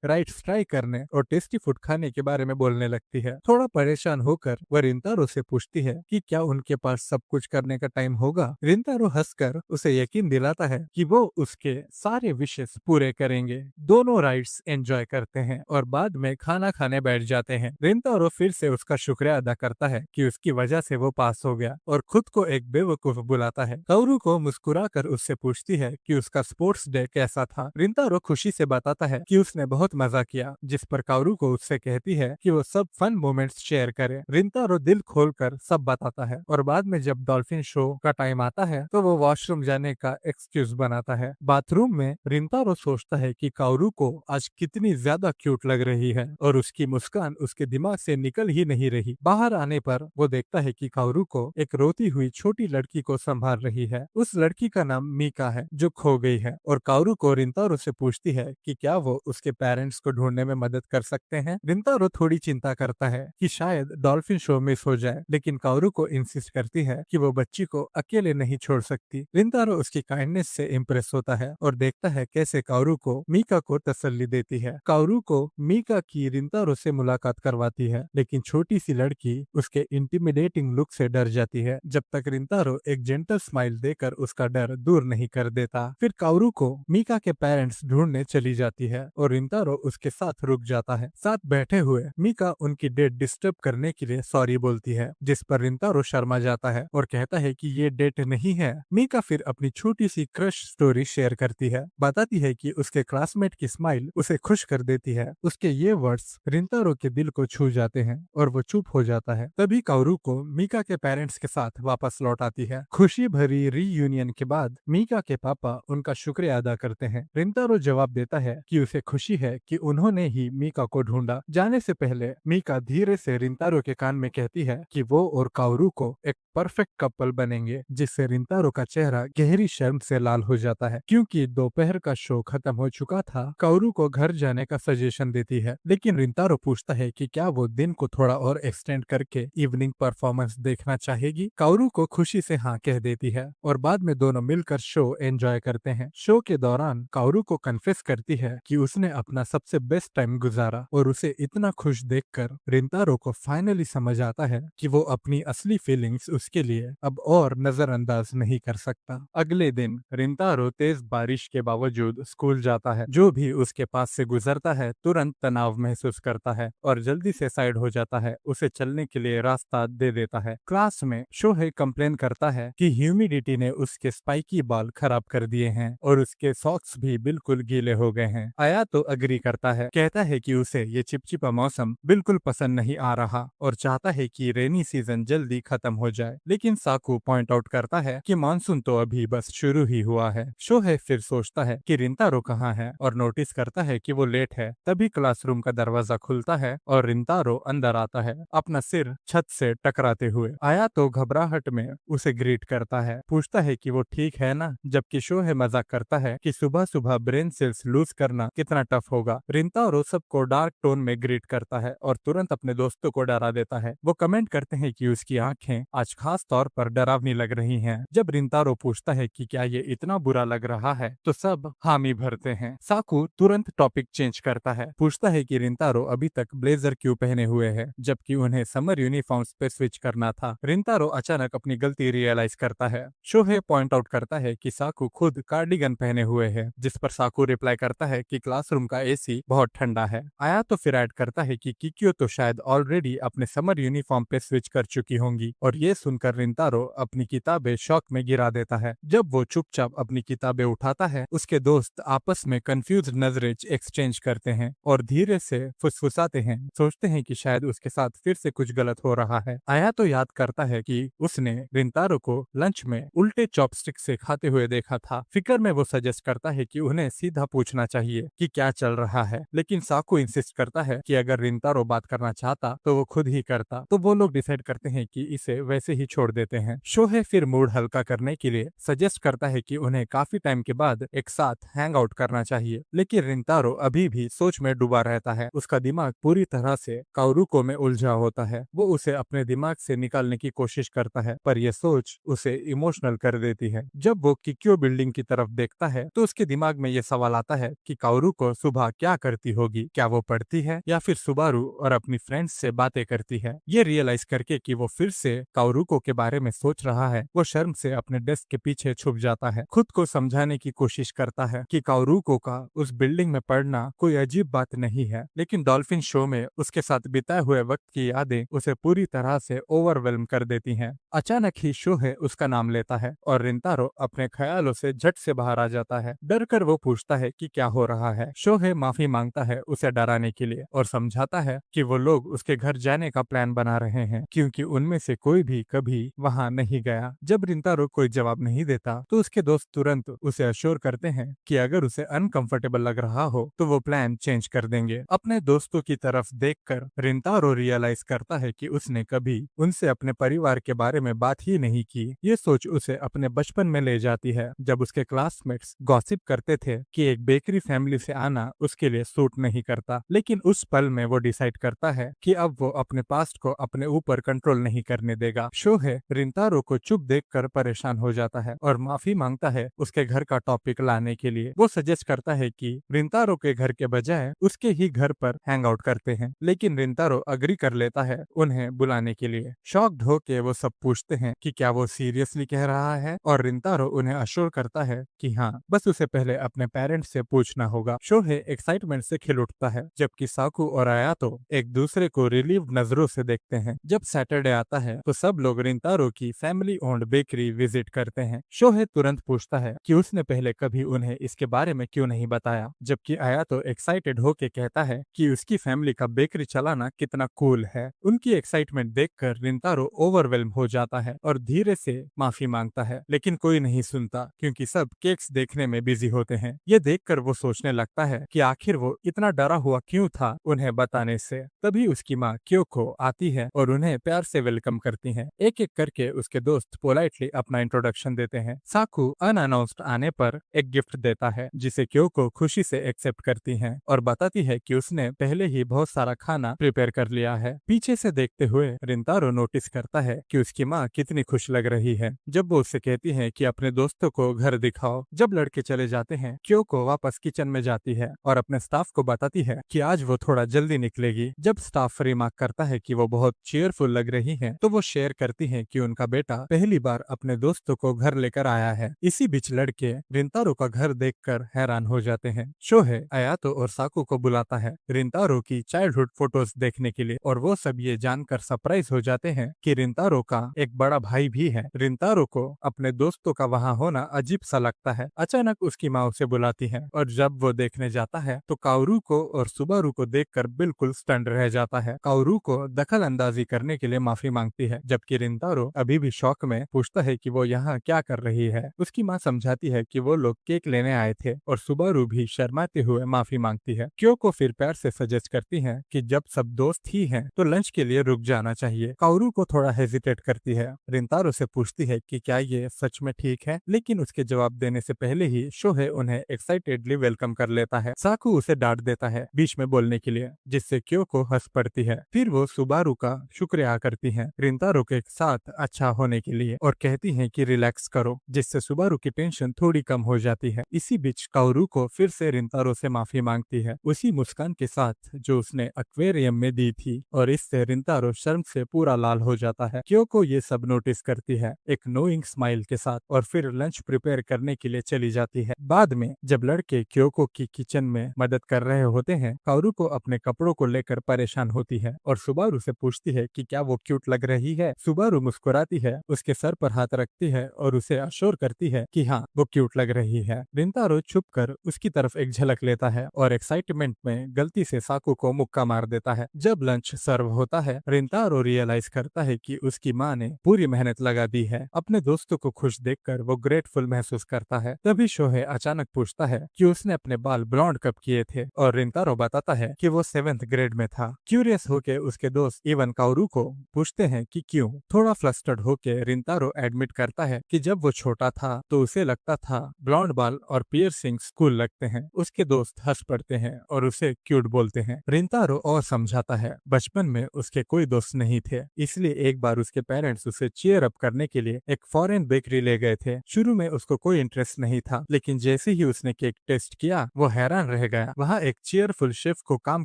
राइड्स ट्राई करने और टेस्टी फूड खाने के बारे में बोलने लगती है। थोड़ा परेशान होकर वह रिंतारो से पूछती है कि क्या उनके पास सब कुछ करने का टाइम होगा। रिंतारो हंसकर उसे यकीन दिलाता है कि वो उसके सारे विशेष पूरे करेंगे। दोनों राइड्स एंजॉय करते हैं और बाद में खाना खाने बैठ जाते हैं। रिंतारो फिर से उसका शुक्रिया अदा करता है कि उसकी वजह से वो पास हो गया और खुद को एक बेवकूफ बुलाता है। काओरू को मुस्कुराकर उससे पूछती है कि उसका स्पोर्ट्स डे कैसा था। रिंतारो खुशी से बताता है कि उसने बहुत मजा किया, जिस पर काओरू को उससे कहती है कि वो सब फन मोमेंट्स शेयर करे। रिंतारो दिल खोलकर सब बताता है और बाद में जब डॉल्फिन शो का टाइम आता है तो वो वॉशरूम जाने का एक्सक्यूज बनाता है। बाथरूम में रिंतारो सोचता है कि काओरू को आज कितनी ज्यादा क्यूट लग रही है और उसकी मुस्कान उसके दिमाग से निकल ही नहीं रही। बाहर आने पर वो देखता है कि काओरू को एक रोती हुई छोटी लड़की को संभाल रही है। उस लड़की का नाम मीका है जो खो गई है और काओरू को रिंतारो से पूछती है कि क्या वो उसके पेरेंट्स को ढूंढने में मदद कर सकते हैं। रिंतारो थोड़ी चिंता करता है कि शायद डॉल्फिन शो मिस हो जाए, लेकिन काओरू को इंसिस्ट करती है कि वो बच्ची को अकेले नहीं छोड़ सकती। रिंतारो उसकी काइंडनेस से इम्प्रेस होता है और देखता है कैसे काओरू को मीका को तसल्ली देती है। काओरू को मीका की रिंतारो से मुलाकात करवाती है, लेकिन छोटी सी लड़की उसके इंटिमिडेटिंग लुक से डर जाती है जब तक रिंतारो एक जेंटल स्माइल देकर उसका डर दूर नहीं कर देता। फिर काओरू को मीका के पेरेंट्स ढूंढने चली जाती है और रिंतारो उसके साथ रुक जाता है। साथ बैठे हुए मीका उनकी डेट डिस्टर्ब करने के लिए सॉरी बोलती है, जिस पर रिंतारो शर्मा जाता है और कहता है कि ये डेट नहीं है। मीका फिर अपनी छोटी सी क्रश स्टोरी शेयर करती है, बताती है कि उसके क्लासमेट की स्माइल उसे खुश कर देती है। उसके ये वर्ड्स रिंतारो के दिल को छू जाते हैं और वो चुप हो जाता है। तभी काओरू को मीका के पेरेंट्स के साथ वापस लौट आती है। खुशी भरी रीयूनियन के बाद मीका के पापा उनका शुक्रिया अदा करते हैं। रिंतारो जवाब देता है कि उसे खुशी है कि उन्होंने ही मीका को ढूंढा। जाने से पहले मीका धीरे से रिंतारो के कान में कहती है कि वो और काओरू को एक परफेक्ट कपल बनेंगे, जिससे रिंतारो का चेहरा गहरी शर्म से लाल हो जाता है। क्योंकि दोपहर का शो खत्म हो चुका था, काओरू को घर जाने का सजेशन देती है, लेकिन रिंतारो पूछता है कि क्या वो दिन को थोड़ा और एक्सटेंड करके इवनिंग परफॉर्मेंस देखना चाहेगी। काओरू को खुशी से हाँ कह देती है और बाद में दोनों मिलकर शो एंजॉय करते हैं। शो के दौरान काओरू को कन्फेस करती है कि उसने अपना सबसे बेस्ट टाइम गुजारा और उसे इतना खुश देखकर रिंतारो को फाइनली समझ आता है कि वो अपनी असली फीलिंग्स उसके लिए अब और नजरअंदाज नहीं कर सकता। अगले दिन रिंतारो तेज बारिश के बावजूद स्कूल जाता है। जो भी उसके पास से गुजरता है तुरंत तनाव महसूस करता है और जल्दी से साइड हो जाता है, उसे चलने के लिए रास्ता दे देता है। क्लास में शोहे कंप्लेन करता है कि ह्यूमिडिटी ने उसके स्पाइकी बाल खराब कर दिए हैं और उसके सॉक्स भी बिल्कुल गीले हो गए हैं। आया तो अग्री करता है, कहता है कि उसे ये चिपचिपा मौसम बिल्कुल पसंद नहीं आ रहा और चाहता है कि रेनी सीजन जल्दी खत्म हो जाए। लेकिन साकू पॉइंट आउट करता है कि मानसून तो अभी बस शुरू ही हुआ है। शोहे फिर सोचता है कि रिंतारो कहाँ है और नोटिस करता है कि वो लेट है। तभी क्लासरूम का दरवाजा खुलता है और रिंतारो अंदर आता है, अपना सिर छत से टकराते हुए। आया तो घबराहट में उसे ग्रीट करता है, पूछता है कि वो ठीक है ना, जबकि शोहे मजाक करता है कि सुबह सुबह ब्रेन सेल्स लूज करना कितना टफ होगा। रिंतारो सबको डार्क टोन में ग्रीट करता है और तुरंत अपने दोस्तों को डरा देता है। वो कमेंट करते हैं कि उसकी आंखें आज खास तौर पर डरावनी लग रही हैं। जब रिंतारो पूछता है कि क्या ये इतना बुरा लग रहा है, तो सब हामी भरते हैं। साकू तुरंत टॉपिक चेंज करता है, पूछता है कि रिंतारो अभी तक ब्लेजर क्यों पहने हुए है, जबकि उन्हें समर यूनिफॉर्म्स पे स्विच करना था। रिंतारो अचानक अपनी गलती रियलाइज करता है। शोहे पॉइंट आउट करता है कि साकू खुद कार्डिगन पहने हुए है, जिस पर साकू रिप्लाई करता है कि क्लासरूम का एसी बहुत ठंडा है। आया तो फिर ऐड करता है कि किक्यो तो शायद शायद ऑलरेडी अपने समर यूनिफॉर्म पे स्विच कर चुकी होंगी। और ये सुनकर रिंतारो अपनी किताबें शौक में गिरा देता है। जब वो चुपचाप अपनी किताबें उठाता है, उसके दोस्त आपस में कंफ्यूज नजरें एक्सचेंज करते हैं और धीरे से फुसफुसाते हैं, सोचते हैं कि शायद उसके साथ फिर से कुछ गलत हो रहा है। आया तो याद करता है कि उसने रिंतारो को लंच में उल्टे चॉपस्टिक से खाते हुए देखा था। फिक्र में वो सजेस्ट करता है कि उन्हें सीधा पूछना चाहिए कि क्या चल रहा है, लेकिन साकू इंसिस्ट करता है कि अगर रिंतारो बात करना चाहता तो वो खुद ही करता। तो वो लोग डिसाइड करते हैं कि इसे वैसे ही छोड़ देते हैं। शोहे फिर मूड हल्का करने के लिए सजेस्ट करता है कि उन्हें काफी टाइम के बाद एक साथ हैंग आउट करना चाहिए, लेकिन रिंतारो अभी भी सोच में डूबा रहता है। उसका दिमाग पूरी तरह से काउरुको में उलझा होता है। वो उसे अपने दिमाग से निकालने की कोशिश करता है, पर यह सोच उसे इमोशनल कर देती है। जब वो किक्यो बिल्डिंग की तरफ देखता है तो उसके दिमाग में यह सवाल आता है कि काउरुको सुबह क्या करती होगी, क्या वो पढ़ती है या फिर सुबारू और अपनी फ्रेंड्स से बातें करती है। ये रियलाइज करके कि वो फिर से काउरुको के बारे में सोच रहा है, वो शर्म से अपने डेस्क के पीछे छुप जाता है। खुद को समझाने की कोशिश करता है कि काउरुको का उस बिल्डिंग में पढ़ना कोई अजीब बात नहीं है, लेकिन डॉल्फिन शो में उसके साथ बिताए हुए वक्त की यादें उसे पूरी तरह से ओवरवेल्म कर देती हैं। अचानक ही शोहे उसका नाम लेता है और रिंतारो अपने ख्यालों से झट से बाहर आ जाता है। डर कर वो पूछता है कि क्या हो रहा है। शोहे माफी मांगता है उसे डराने के लिए और समझाता है कि वो लोग उसके घर जाने का प्लान बना रहे हैं, क्योंकि उनमें से कोई भी कभी वहां नहीं गया। जब रिंतारो कोई जवाब नहीं देता तो उसके दोस्त तुरंत उसे अश्योर करते हैं कि अगर उसे अनकंफर्टेबल लग रहा हो तो वो प्लान चेंज कर देंगे। अपने दोस्तों की तरफ देखकर रिंतारो रियलाइज करता है कि उसने कभी उनसे अपने परिवार के बारे में बात ही नहीं की। ये सोच उसे अपने बचपन में ले जाती है, जब उसके क्लासमेट्स गॉसिप करते थे कि एक बेकरी फैमिली से आना उसके लिए सूट नहीं करता। लेकिन उस पल में वो डिसाइड करता है कि अब वो अपने पास्ट को अपने ऊपर कंट्रोल नहीं करने देगा। शोहे रिंतारो को चुप देखकर परेशान हो जाता है और माफी मांगता है उसके घर का टॉपिक लाने के लिए। वो सजेस्ट करता है कि रिंतारो के घर के बजाय उसके ही घर पर हैंग आउट करते हैं, लेकिन रिंतारो अग्री कर लेता है उन्हें बुलाने के लिए। शॉक्ड होके वो सब पूछते हैं कि क्या वो सीरियसली कह रहा है, और रिंतारो उन्हें अश्योर करता है कि हाँ, बस उसे पहले अपने पेरेंट्स से पूछना होगा। शोहे एक्साइटमेंट से खिल उठता है, जबकि साकू और आयातो एक दूसरे को रिलीव नजरों से देखते हैं। जब सैटरडे आता है तो सब लोग रिंतारो की फैमिली ओन्ड बेकरी विजिट करते हैं। शोहे तुरंत पूछता है कि उसने पहले कभी उन्हें इसके बारे में क्यों नहीं बताया, जबकि आयातो एक्साइटेड होके कहता है कि उसकी फैमिली का बेकरी चलाना कितना कूल है। उनकी एक्साइटमेंट देखकर रिंतारो ओवरवेल्म हो जाता है और धीरे से माफी मांगता है, लेकिन कोई नहीं सुनता क्योंकि सब केक्स देखने में बिजी होते हैं। ये देखकर वो सोचने लगता है कि आखिर वो इतना डरा हुआ क्यों था उन्हें बताने से। तभी उसकी माँ क्योको आती है और उन्हें प्यार से वेलकम करती है। एक एक करके उसके दोस्त पोलाइटली अपना इंट्रोडक्शन देते हैं। साकू अनअनाउंस्ड आने पर एक गिफ्ट देता है, जिसे क्योको खुशी से एक्सेप्ट करती है और बताती है कि उसने पहले ही बहुत सारा खाना प्रिपेयर कर लिया है। पीछे से देखते हुए रिंतारो नोटिस करता है कि उसकी माँ कितनी खुश लग रही है जब वो उससे कहती है कि अपने दोस्तों को घर दिखाओ। जब लड़के चले जाते हैं, क्योको वापस किचन में जाती है और अपने स्टाफ को बताती है कि आज वो थोड़ा जल्दी निकलेगी। जब स्टाफ रिमार्क करता है कि वो बहुत चीयरफुल लग रही है तो वो शेयर करती है कि उनका बेटा पहली बार अपने दोस्तों को घर लेकर आया है। इसी बीच लड़के रिंतारो का घर देखकर हैरान हो जाते हैं। शोहे आयातो और साकू को बुलाता है रिंतारो की चाइल्डहुड फोटोज देखने के लिए, और वो सब ये जानकर सरप्राइज हो जाते हैं कि रिंतारो का एक बड़ा भाई भी है। रिंतारो को अपने दोस्तों का वहां होना अजीब सा लगता है। अचानक उसकी माँ उसे बुलाती है और जब वो देखने जाता है तो काउरू को और सुबारू को देखकर बिल्कुल स्टंड रह जाता है। काउरू को दखल अंदाजी करने के लिए माफी मांगती है, जबकि रिंतारो अभी भी शौक में पूछता है कि वो यहाँ क्या कर रही है। उसकी माँ समझाती है कि वो लोग केक लेने आए थे और सुबारू भी शर्माते हुए माफी मांगती है। क्योको फिर प्यार से सजेस्ट करती है कि जब सब दोस्त ही हैं तो लंच के लिए रुक जाना चाहिए। काउरू को थोड़ा हेजिटेट करती है। रिंतारो से पूछती है कि क्या ये सच में ठीक है, लेकिन उसके जवाब देने से पहले ही शोहे उन्हें एक्साइटेडली वेलकम कर लेता है। साकू उसे डांट देता है बीच में बोलने के लिए, जिससे क्योको हंस पड़ती है। फिर वो सुबारू का शुक्रिया करती है रिंतारो के साथ अच्छा होने के लिए और कहती है कि रिलैक्स करो, जिससे सुबारू की टेंशन थोड़ी कम हो जाती है। इसी बीच काउरू को फिर से रिंतारो से माफी मांगती है, उसी मुस्कान के साथ जो उसने एक्वेरियम में दी थी, और इससे रिंतारो शर्म से पूरा लाल हो जाता है। क्योको ये सब नोटिस करती है एक नोइंग स्माइल के साथ और फिर लंच प्रिपेयर करने के लिए चली जाती है। बाद में जब लड़के क्योको की किचन में मदद कर रहे होते हैं, काउरू को अपने कपड़ों को लेकर परेशान परेशान होती है और सुबारू से पूछती है कि क्या वो क्यूट लग रही है। सुबारू मुस्कुराती है, उसके सर पर हाथ रखती है और उसे अश्योर करती है कि हाँ, वो क्यूट लग रही है। रिंतारो छुप कर उसकी तरफ एक झलक लेता है और एक्साइटमेंट में गलती से साकू को मुक्का मार देता है। जब लंच सर्व होता है, रिंतारो रियलाइज करता है कि उसकी माँ ने पूरी मेहनत लगा दी है। अपने दोस्तों को खुश देखकर वो ग्रेटफुल महसूस करता है। तभी शोहे अचानक पूछता है कि उसने अपने बाल ब्लॉन्ड कब किए थे और रिंतारो बताता है कि वो 7th ग्रेड में था। क्यूरियस होके उसके दोस्त इवन काओरू को पूछते हैं कि क्यों। थोड़ा फ्लस्टर्ड होके रिंतारो एडमिट करता है कि जब वो छोटा था तो उसे लगता था ब्लॉन्ड बाल और पियर्सिंग्स कूल लगते हैं। उसके दोस्त हंस पड़ते हैं और उसे क्यूट बोलते हैं। रिंतारो और समझाता है बचपन में उसके कोई दोस्त नहीं थे, इसलिए एक बार उसके पेरेंट्स उसे चीयर अप करने के लिए एक फॉरेन बेकरी ले गए थे। शुरू में उसको कोई इंटरेस्ट नहीं था, लेकिन जैसे ही उसने केक टेस्ट किया वो हैरान रह गया। वहाँ एक चीयरफुल शेफ को काम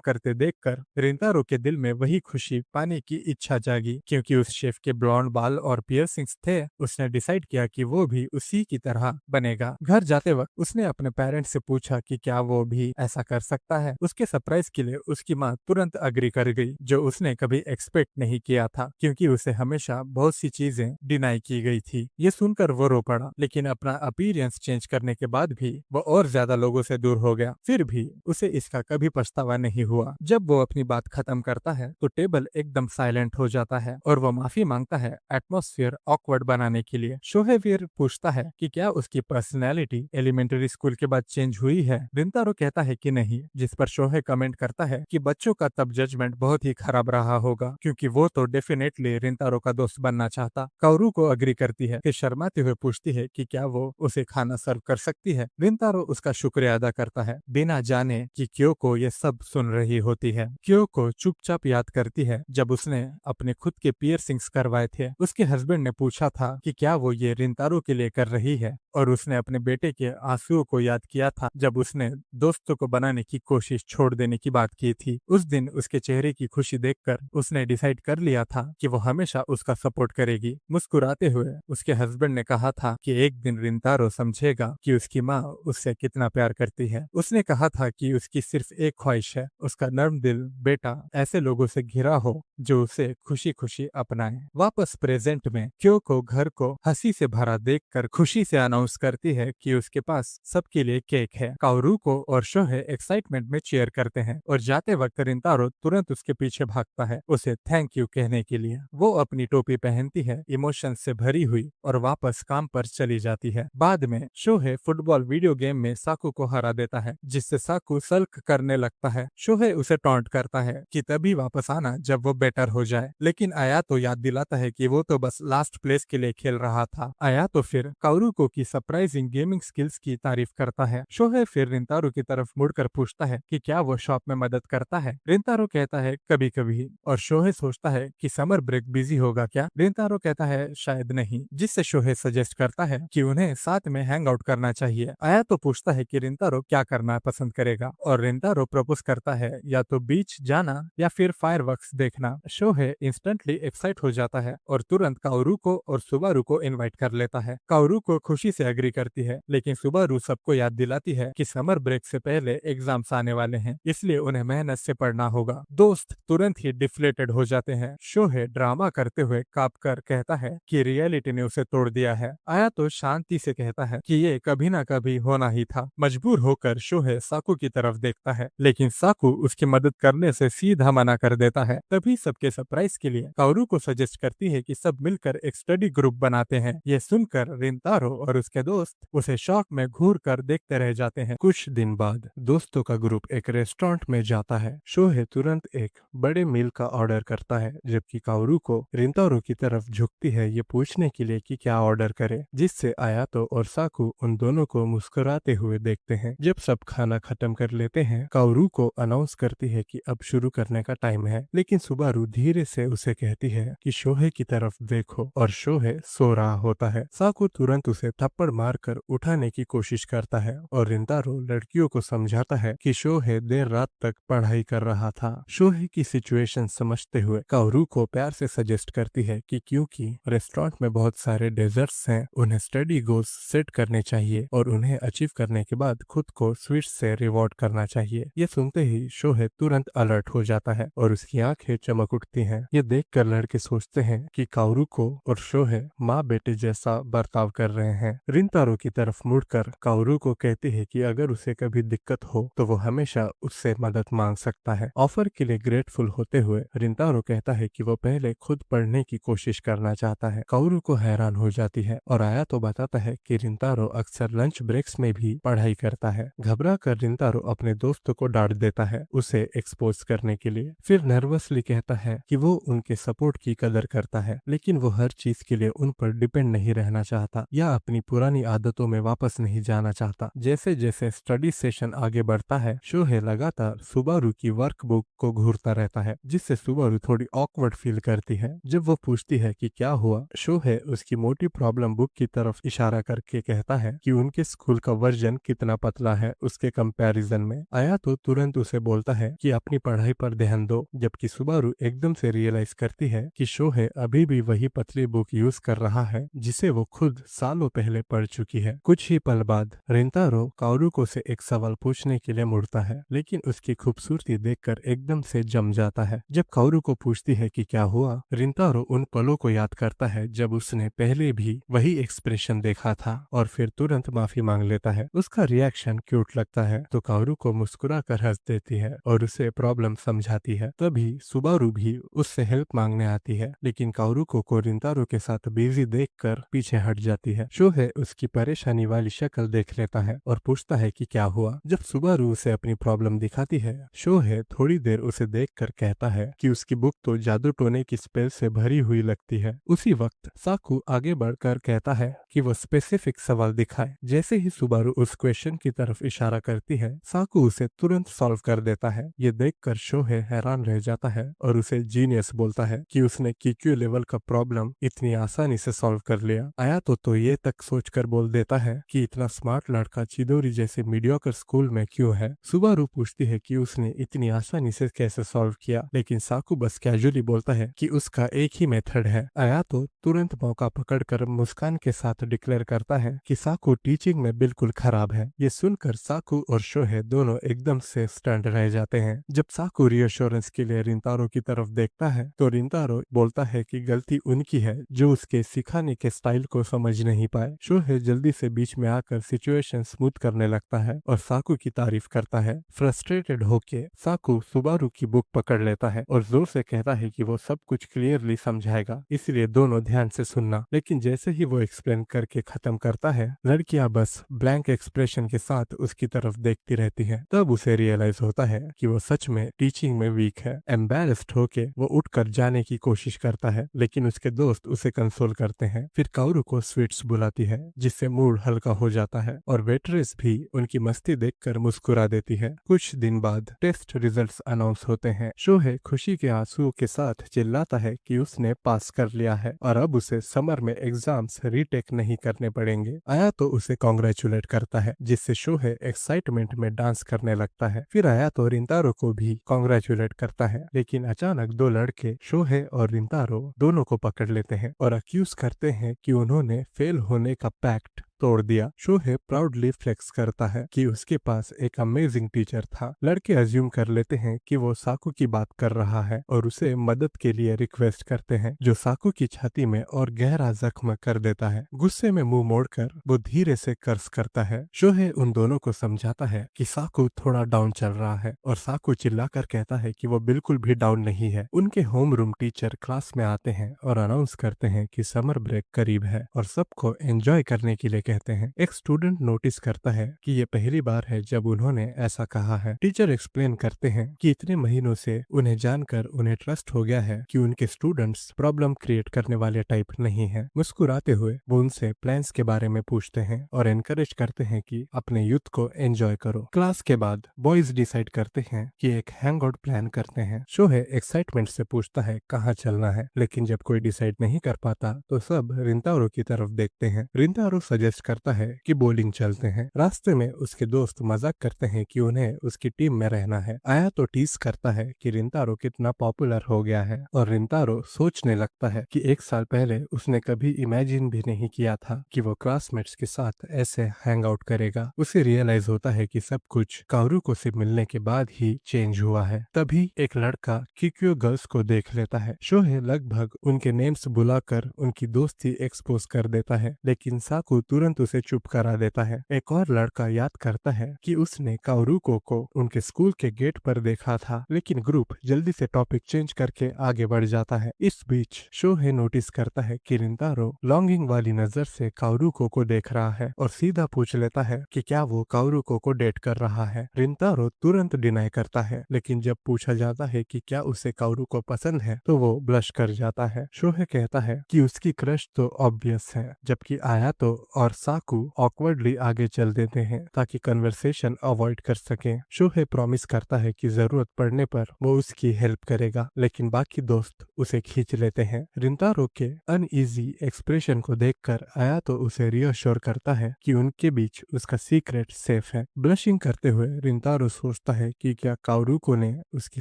करते देखकर रिंतारो के दिल में वही खुशी पाने की इच्छा जागी। क्योंकि उस शेफ के ब्लॉन्ड बाल और पियर्सिंग्स थे, उसने डिसाइड किया कि वो भी उसी की तरह बनेगा। घर जाते वक्त उसने अपने पेरेंट्स से पूछा कि क्या वो भी ऐसा कर सकता है। उसके सरप्राइज के लिए उसकी माँ तुरंत अग्री कर गई, जो उसने कभी एक्सपेक्ट नहीं किया था, क्योंकि उसे हमेशा बहुत सी चीजें डिनाई की गई थी। ये सुनकर वो रो पड़ा, लेकिन अपना अपीयरेंस चेंज करने के बाद भी वो और ज्यादा लोगों से दूर हो गया। फिर भी उसे इसका कभी पछतावा नहीं हुआ। जब वो अपनी बात खत्म करता है तो टेबल एकदम साइलेंट हो जाता है और वो माफी मांगता है एटमॉस्फेयर ऑकवर्ड बनाने के लिए। शोहे फिर पूछता है कि क्या उसकी पर्सनैलिटी एलिमेंट्री स्कूल के बाद चेंज हुई है। रिंतारो कहता है कि नहीं, जिस पर शोहे कमेंट करता है कि बच्चों का तब जजमेंट बहुत ही खराब रहा होगा, क्योंकि वो तो डेफिनेटली रिंतारो का दोस्त बनना चाहता। काओरू को अग्री करती है, फिर शर्माते हुए पूछती है कि क्या वो उसे खाना सर्व कर सकती है। रिंतारो उसका शुक्रिया अदा करता है, बिना जाने कि क्योको ये सब सुन रही होती है। क्योको चुपचाप याद करती है जब उसने अपने खुद के पियर्सिंग्स करवाए थे। उसके हस्बैंड ने पूछा था कि क्या वो ये रिंतारो के लिए कर रही है, और उसने अपने बेटे के आंसुओं को याद किया था जब उसने दोस्तों को बनाने की कोशिश छोड़ देने की बात की थी। उस दिन उसके चेहरे की खुशी देखकर उसने डिसाइड कर लिया था कि वो हमेशा उसका सपोर्ट करेगी। मुस्कुराते हुए उसके हस्बैंड ने कहा था कि एक दिन रिंतारो समझेगा कि उसकी माँ उससे कितना प्यार करती है। उसने कहा था कि उसकी सिर्फ एक ख्वाहिश है, उसका नर्म दिल बेटा ऐसे लोगों से घिरा हो जो उसे खुशी खुशी अपनाए। वापस प्रेजेंट में क्योको घर को हंसी से भरा देखकर खुशी से अनाउंस करती है कि उसके पास सबके लिए केक है। काओरू को और शोहे एक्साइटमेंट में चीयर करते हैं और जाते वक्त रिंतारो तुरंत उसके पीछे भागता है उसे थैंक यू कहने के लिए। वो अपनी टोपी पहनती है, इमोशन से भरी हुई, और वापस काम पर चली जाती है। बाद में शोहे फुटबॉल वीडियो गेम में साकू को हरा देता है, जिससे साकू सल्क करने लगता है। शोहे उसे टॉन्ट करता है कि तभी वापस आना जब वो बेटर हो जाए, लेकिन आया तो याद दिलाता है कि वो तो बस लास्ट प्लेस के लिए खेल रहा था। आया तो फिर काओरुको की सरप्राइजिंग गेमिंग स्किल्स की तारीफ करता है। शोहे फिर रिंतारो की तरफ मुड़कर पूछता है कि क्या वो शॉप में मदद करता है। रिंतारो कहता है कभी कभी, और शोहे सोचता है कि समर ब्रेक बिजी होगा क्या। रिंतारो कहता है शायद नहीं, जिससे शोहे सजेस्ट करता है कि उन्हें साथ में हैंग आउट करना चाहिए। आया तो पूछता है कि रिंतारो क्या करना पसंद करेगा, और रिंतारो प्रपोज करता है या तो बीच जाना या फिर फायरवर्क्स देखना। शोहे इंस्टेंटली एक्साइट हो जाता है और तुरंत काओरुको और सुबारू को इनवाइट कर लेता है। काओरुको खुशी से एग्री करती है, लेकिन सुबारू सबको याद दिलाती है कि समर ब्रेक से पहले एग्जाम्स आने वाले हैं, इसलिए उन्हें मेहनत से पढ़ना होगा। दोस्त तुरंत ही डिफ्लेटेड हो जाते हैं। शोहे ड्रामा करते हुए काप कर कहता है कि रियलिटी ने उसे तोड़ दिया है। आया तो शांति से कहता है कि ये कभी ना कभी होना ही था। मजबूर होकर शोहे साकू की तरफ देखता है, लेकिन साकू उसकी मदद करने से सीधा मना कर देता है। तभी सबके सरप्राइज के लिए काओरू को सजेस्ट करती है कि सब मिलकर एक स्टडी ग्रुप बनाते हैं। ये सुनकर रिंतारो और उसके दोस्त उसे शौक में घूर कर देखते रह जाते हैं। कुछ दिन बाद दोस्तों का ग्रुप एक रेस्टोरेंट में जाता है। शोहे तुरंत एक बड़े मील का ऑर्डर करता है, जबकि काओरू को रिंतारो की तरफ झुकती है ये पूछने के लिए कि क्या ऑर्डर करे, जिससे आयातो और साकू उन दोनों को मुस्कुराते हुए देखते हैं। जब सब खाना खत्म कर लेते हैं, काओरू को अनाउंस करती है कि अब शुरू करने का टाइम है, लेकिन सुबारू धीरे से उसे कहती है कि शोहे की तरफ देखो, और शोहे सो रहा होता है। साकू तुरंत उसे थप्पड़ मारकर उठाने की कोशिश करता है और रिंतारो लड़कियों को समझाता है कि शोहे देर रात तक पढ़ाई कर रहा था। शोहे की सिचुएशन समझते हुए काओरू को प्यार से सजेस्ट करती है कि क्योंकि रेस्टोरेंट में बहुत सारे डेजर्ट्स हैं, उन्हें स्टडी गोल्स सेट करने चाहिए और उन्हें अचीव करने के बाद खुद को स्वीट्स से रिवॉर्ड करना चाहिए। ये सुनते ही शोहे तुरंत अलर्ट हो हो जाता है और उसकी आंखें चमक उठती हैं। ये देखकर लड़के सोचते हैं कि काओरुको और शोहे माँ बेटे जैसा बर्ताव कर रहे हैं। रिंतारो की तरफ मुड़कर काओरुको कहती है कि अगर उसे कभी दिक्कत हो तो वो हमेशा उससे मदद मांग सकता है। ऑफर के लिए ग्रेटफुल होते हुए रिंतारो कहता है कि वो पहले खुद पढ़ने की कोशिश करना चाहता है। काओरुको हैरान हो जाती है और आया तो बताता है कि रिंतारो अक्सर लंच ब्रेक्स में भी पढ़ाई करता है। घबरा कर रिंतारो अपने दोस्तों को डांट देता है उसे एक्सपोज करने के लिए। फिर नर्वसली कहता है कि वो उनके सपोर्ट की कदर करता है, लेकिन वो हर चीज के लिए उन पर डिपेंड नहीं रहना चाहता या अपनी पुरानी आदतों में वापस नहीं जाना चाहता। जैसे जैसे स्टडी सेशन आगे बढ़ता है, शोहे लगातार सुबारू की वर्कबुक को घूरता रहता है, जिससे सुबारू थोड़ी ऑकवर्ड फील करती है। जब वो पूछती है कि क्या हुआ, शोहे उसकी मोटी प्रॉब्लम बुक की तरफ इशारा करके कहता है कि उनके स्कूल का वर्जन कितना पतला है उसके कंपैरिजन में। आया तो तुरंत उसे बोलता है कि अपनी पढ़ाई पर ध्यान दो, जबकि सुबारू एकदम से रियलाइज करती है कि शोहे अभी भी वही पतली बुक यूज कर रहा है जिसे वो खुद सालों पहले पढ़ चुकी है। कुछ ही पल बाद रिंतारो काओरुको से एक सवाल पूछने के लिए मुड़ता है, लेकिन उसकी खूबसूरती देखकर एकदम से जम जाता है। जब काओरुको पूछती है कि क्या हुआ, रिंतारो उन पलों को याद करता है जब उसने पहले भी वही एक्सप्रेशन देखा था और फिर तुरंत माफी मांग लेता है। उसका रिएक्शन क्यूट लगता है तो काओरुको मुस्कुरा कर हंस देती है और उसे प्रॉब्लम समझाती है। तभी सुबारू भी उससे हेल्प मांगने आती है, लेकिन काओरुको को रिंतारो के साथ बिजी देखकर पीछे हट जाती है। शोहे उसकी परेशानी वाली शक्ल देख लेता है और पूछता है कि क्या हुआ। जब सुबारू उसे अपनी प्रॉब्लम दिखाती है, शोहे थोड़ी देर उसे देखकर कहता है कि उसकी बुक तो जादू टोने की स्पेल से भरी हुई लगती है। उसी वक्त साकू आगे बढ़कर कहता है कि वो स्पेसिफिक सवाल दिखाए। जैसे ही सुबारू उस क्वेश्चन की तरफ इशारा करती है, साकू उसे तुरंत सॉल्व कर देता है। ये देखकर शोहे हैरान रह जाता है और उसे जीनियस बोलता है कि उसने किक्यू लेवल का प्रॉब्लम इतनी आसानी से सॉल्व कर लिया। आया तो ये तक सोचकर बोल देता है कि इतना स्मार्ट लड़का चिदोरी जैसे मीडियोकर स्कूल में क्यों है। सुबारू पूछती है कि उसने इतनी आसानी से कैसे सॉल्व किया, लेकिन साकू बस कैजुअली बोलता है कि उसका एक ही मेथड है। आया तो तुरंत मौका पकड़कर मुस्कान के साथ डिक्लेयर करता है कि साकू टीचिंग में बिल्कुल खराब है। ये सुनकर साकू और शोहे दोनों एकदम से स्टंट रह जाते हैं। जब साकू रियश्योरेंस के लिए रिंतारो की तरफ देखता है तो रिंतारो बोलता है कि गलती उनकी है जो उसके सिखाने के स्टाइल को समझ नहीं पाए। शोहे जल्दी से बीच में आकर सिचुएशन स्मूथ करने लगता है और साकू की तारीफ करता है। फ्रस्ट्रेटेड होके साकू सुबारू की बुक पकड़ लेता है और जोर से कहता है कि वो सब कुछ क्लियरली समझाएगा, इसलिए दोनों ध्यान से सुनना। लेकिन जैसे ही वो एक्सप्लेन करके खत्म करता है, लड़कियां बस ब्लैंक एक्सप्रेशन के साथ उसकी तरफ देखती रहती है। तब उसे रियलाइज होता है कि वो सच में टीचिंग में वीक है। एम्बैरेस्ड होके वो उठकर जाने की कोशिश करता है, लेकिन उसके दोस्त उसे कंसोल करते हैं। फिर काओरू को स्वीट्स बुलाती है, जिससे मूड हल्का हो जाता है और वेटरेस भी उनकी मस्ती देखकर मुस्कुरा देती है। कुछ दिन बाद टेस्ट रिजल्ट्स अनाउंस होते हैं। शोहे खुशी के आंसुओं के साथ चिल्लाता है कि उसने पास कर लिया है और अब उसे समर में एग्जाम्स रीटेक नहीं करने पड़ेंगे। आया तो उसे कॉन्ग्रेचुलेट करता है, जिससे शोहे एक्साइटमेंट में डांस करने लगता है। फिर आया तो रिंतारो को भी कॉन्ग्रेचुलेट करता है, लेकिन अचानक दो लड़के शोहे और रिंतारो दोनों को पकड़ लेते हैं और अक्यूज करते हैं कि उन्होंने फेल होने का पैक्ट तोड़ दिया। शोहे प्राउडली फ्लेक्स करता है कि उसके पास एक अमेजिंग टीचर था। लड़के अज्यूम कर लेते हैं कि वो साकू की बात कर रहा है और उसे मदद के लिए रिक्वेस्ट करते हैं, जो साकू की छाती में और गहरा जख्म कर देता है। गुस्से में मुंह मोड़कर वो धीरे से कर्स करता है। शोहे उन दोनों को समझाता है कि साकू थोड़ा डाउन चल रहा है और साकू चिल्लाकर कहता है कि वो बिल्कुल भी डाउन नहीं है। उनके होम रूम टीचर क्लास में आते हैं और अनाउंस करते हैं कि समर ब्रेक करीब है और सबको एंजॉय करने के लिए कहते हैं। एक स्टूडेंट नोटिस करता है कि ये पहली बार है जब उन्होंने ऐसा कहा है। टीचर एक्सप्लेन करते हैं कि इतने महीनों से उन्हें जानकर उन्हें ट्रस्ट हो गया है कि उनके स्टूडेंट्स प्रॉब्लम क्रिएट करने वाले टाइप नहीं है। मुस्कुराते हुए वो उनसे प्लान्स के बारे में पूछते हैं और एनकरेज करते हैं कि अपने यूथ को एंजॉय करो। क्लास के बाद बॉयज डिसाइड करते हैं कि एक हैंग आउट प्लान करते हैं। शोहे एक्साइटमेंट से पूछता है कहाँ चलना है, लेकिन जब कोई डिसाइड नहीं कर पाता तो सब रिंतारो की तरफ देखते हैं। रिंतारो सजेस्ट सजेस्ट करता है कि बॉलिंग चलते हैं। रास्ते में उसके दोस्त मजाक करते हैं कि उन्हें उसकी टीम में रहना है। आया तो टीज करता है कि रिंतारो कितना पॉपुलर हो गया है और रिंतारो सोचने लगता है कि 1 साल पहले उसने कभी इमेजिन भी नहीं किया था कि वो क्लासमेट्स के साथ ऐसे हैंग आउट करेगा। उसे रियलाइज होता है कि सब कुछ काओरुको से मिलने के बाद ही चेंज हुआ है। तभी एक लड़का किक्यो गर्ल्स को देख लेता है। शोहे लगभग उनके नेम्स बुलाकर उनकी दोस्ती एक्सपोज कर देता है, लेकिन साकू तुरंत उसे चुप करा देता है। एक और लड़का याद करता है कि उसने काओरुको को उनके स्कूल के गेट पर देखा था, लेकिन ग्रुप जल्दी से टॉपिक चेंज करके आगे बढ़ जाता है। इस बीच शोहे नोटिस करता है कि रिंतारो लॉन्गिंग वाली नजर से काओरुको को देख रहा है और सीधा पूछ लेता है कि क्या वो काओरुको को डेट कर रहा है। रिंतारो तुरंत डिनाई करता है, लेकिन जब पूछा जाता है कि क्या उसे काओरुको पसंद है तो वो ब्लश कर जाता है। शोहे कहता है कि उसकी क्रश तो ऑब्वियस है, जबकि आयातो और साकू ऑकवर्डली आगे चल देते हैं ताकि कन्वर्सेशन अवॉइड कर सके। शोहे प्रॉमिस करता है कि जरूरत पड़ने पर वो उसकी हेल्प करेगा, लेकिन बाकी दोस्त उसे खींच लेते हैं। रिंतारो के अनईजी एक्सप्रेशन को देखकर आयातो उसे रियश्योर करता है कि उनके बीच उसका सीक्रेट सेफ है। ब्लशिंग करते हुए रिंतारो सोचता है कि क्या काओरुको ने उसकी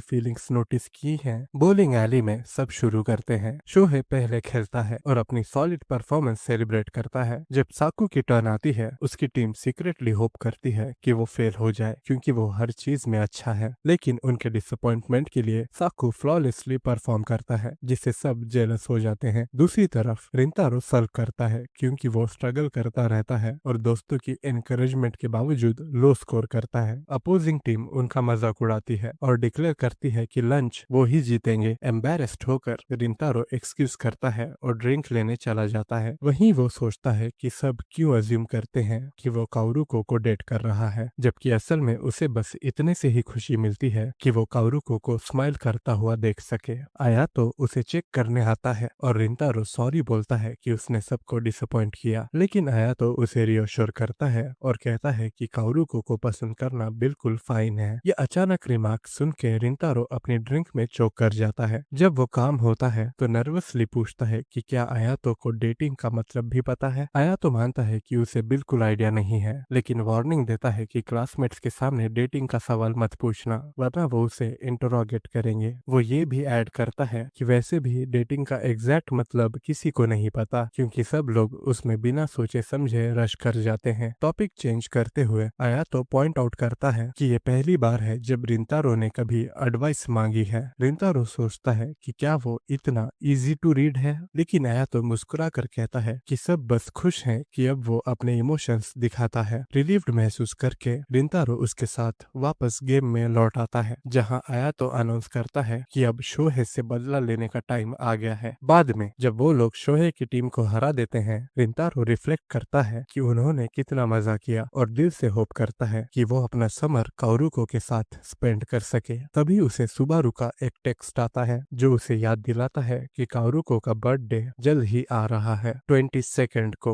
फीलिंग्स नोटिस की हैं। बॉलिंग एली में सब शुरू करते हैं। शोहे पहले खेलता है और अपनी सॉलिड परफॉर्मेंस सेलिब्रेट करता है। जब साकू की टर्न आती है, उसकी टीम सीक्रेटली होप करती है कि वो फेल हो जाए क्योंकि वो हर चीज में अच्छा है, लेकिन उनके डिसअपॉइंटमेंट के लिए साकू फ्लॉलेसली परफॉर्म करता है, जिससे सब जेलस हो जाते हैं। दूसरी तरफ रिंतारो सर्व करता है क्योंकि वो स्ट्रगल करता रहता है और दोस्तों की एनकरेजमेंट के बावजूद लो स्कोर करता है। अपोजिंग टीम उनका मजाक उड़ाती है और डिक्लेयर करती है कि लंच वो ही जीतेंगे। एम्बेरेस्ड होकर रिंतारो एक्सक्यूज करता है और ड्रिंक लेने चला जाता है। वहीं वो सोचता है कि सब क्यों अज्यूम करते हैं कि वो काओरुको को डेट कर रहा है, जबकि असल में उसे बस इतने से ही खुशी मिलती है कि वो काओरुको को स्माइल करता हुआ देख सके। आया तो उसे चेक करने आता है और रिंतारो सॉरी बोलता है कि उसने सबको डिसअपॉइंट किया, लेकिन आया तो उसे रियश्योर करता है और कहता है कि काओरुको को पसंद करना बिल्कुल फाइन है। ये अचानक रिमार्क सुन के रिंतारो अपनी ड्रिंक में चोक कर जाता है। जब वो काम होता है तो नर्वसली पूछता है कि क्या आयातो को डेटिंग का मतलब भी पता है। आयातो मानता है कि उसे बिल्कुल आइडिया नहीं है, लेकिन वार्निंग देता है कि क्लासमेट्स के सामने डेटिंग का सवाल मत पूछना, वरना वो उसे इंटरोगेट करेंगे। वो ये भी ऐड करता है कि वैसे भी डेटिंग का एग्जैक्ट मतलब किसी को नहीं पता, क्योंकि सब लोग उसमें बिना सोचे समझे रश कर जाते हैं। टॉपिक चेंज करते हुए आयातो पॉइंट आउट करता है कि ये पहली बार है जब रिंतारो ने कभी एडवाइस मांगी है। रिंतारो सोचता है कि क्या वो इतना इजी टू रीड है, लेकिन आयातो मुस्कुरा कर कहता है कि सब बस खुश हैं कि अब वो अपने इमोशंस दिखाता है। रिलीव्ड महसूस करके रिंतारो उसके साथ वापस गेम में लौट आता है, जहां आयातो अनाउंस करता है कि अब शोहे से बदला लेने का टाइम आ गया है। बाद में जब वो लोग शोहे की टीम को हरा देते हैं, रिंतारो रिफ्लेक्ट करता है कि उन्होंने कितना मजा किया और दिल से होप करता है कि वो अपना समर काओरुको के साथ स्पेंड कर सके। तभी उसे सुबारु का एक टेक्स्ट आता है जो उसे याद दिलाता है कि काओरुको का बर्थडे जल्द ही आ रहा है, 22 को।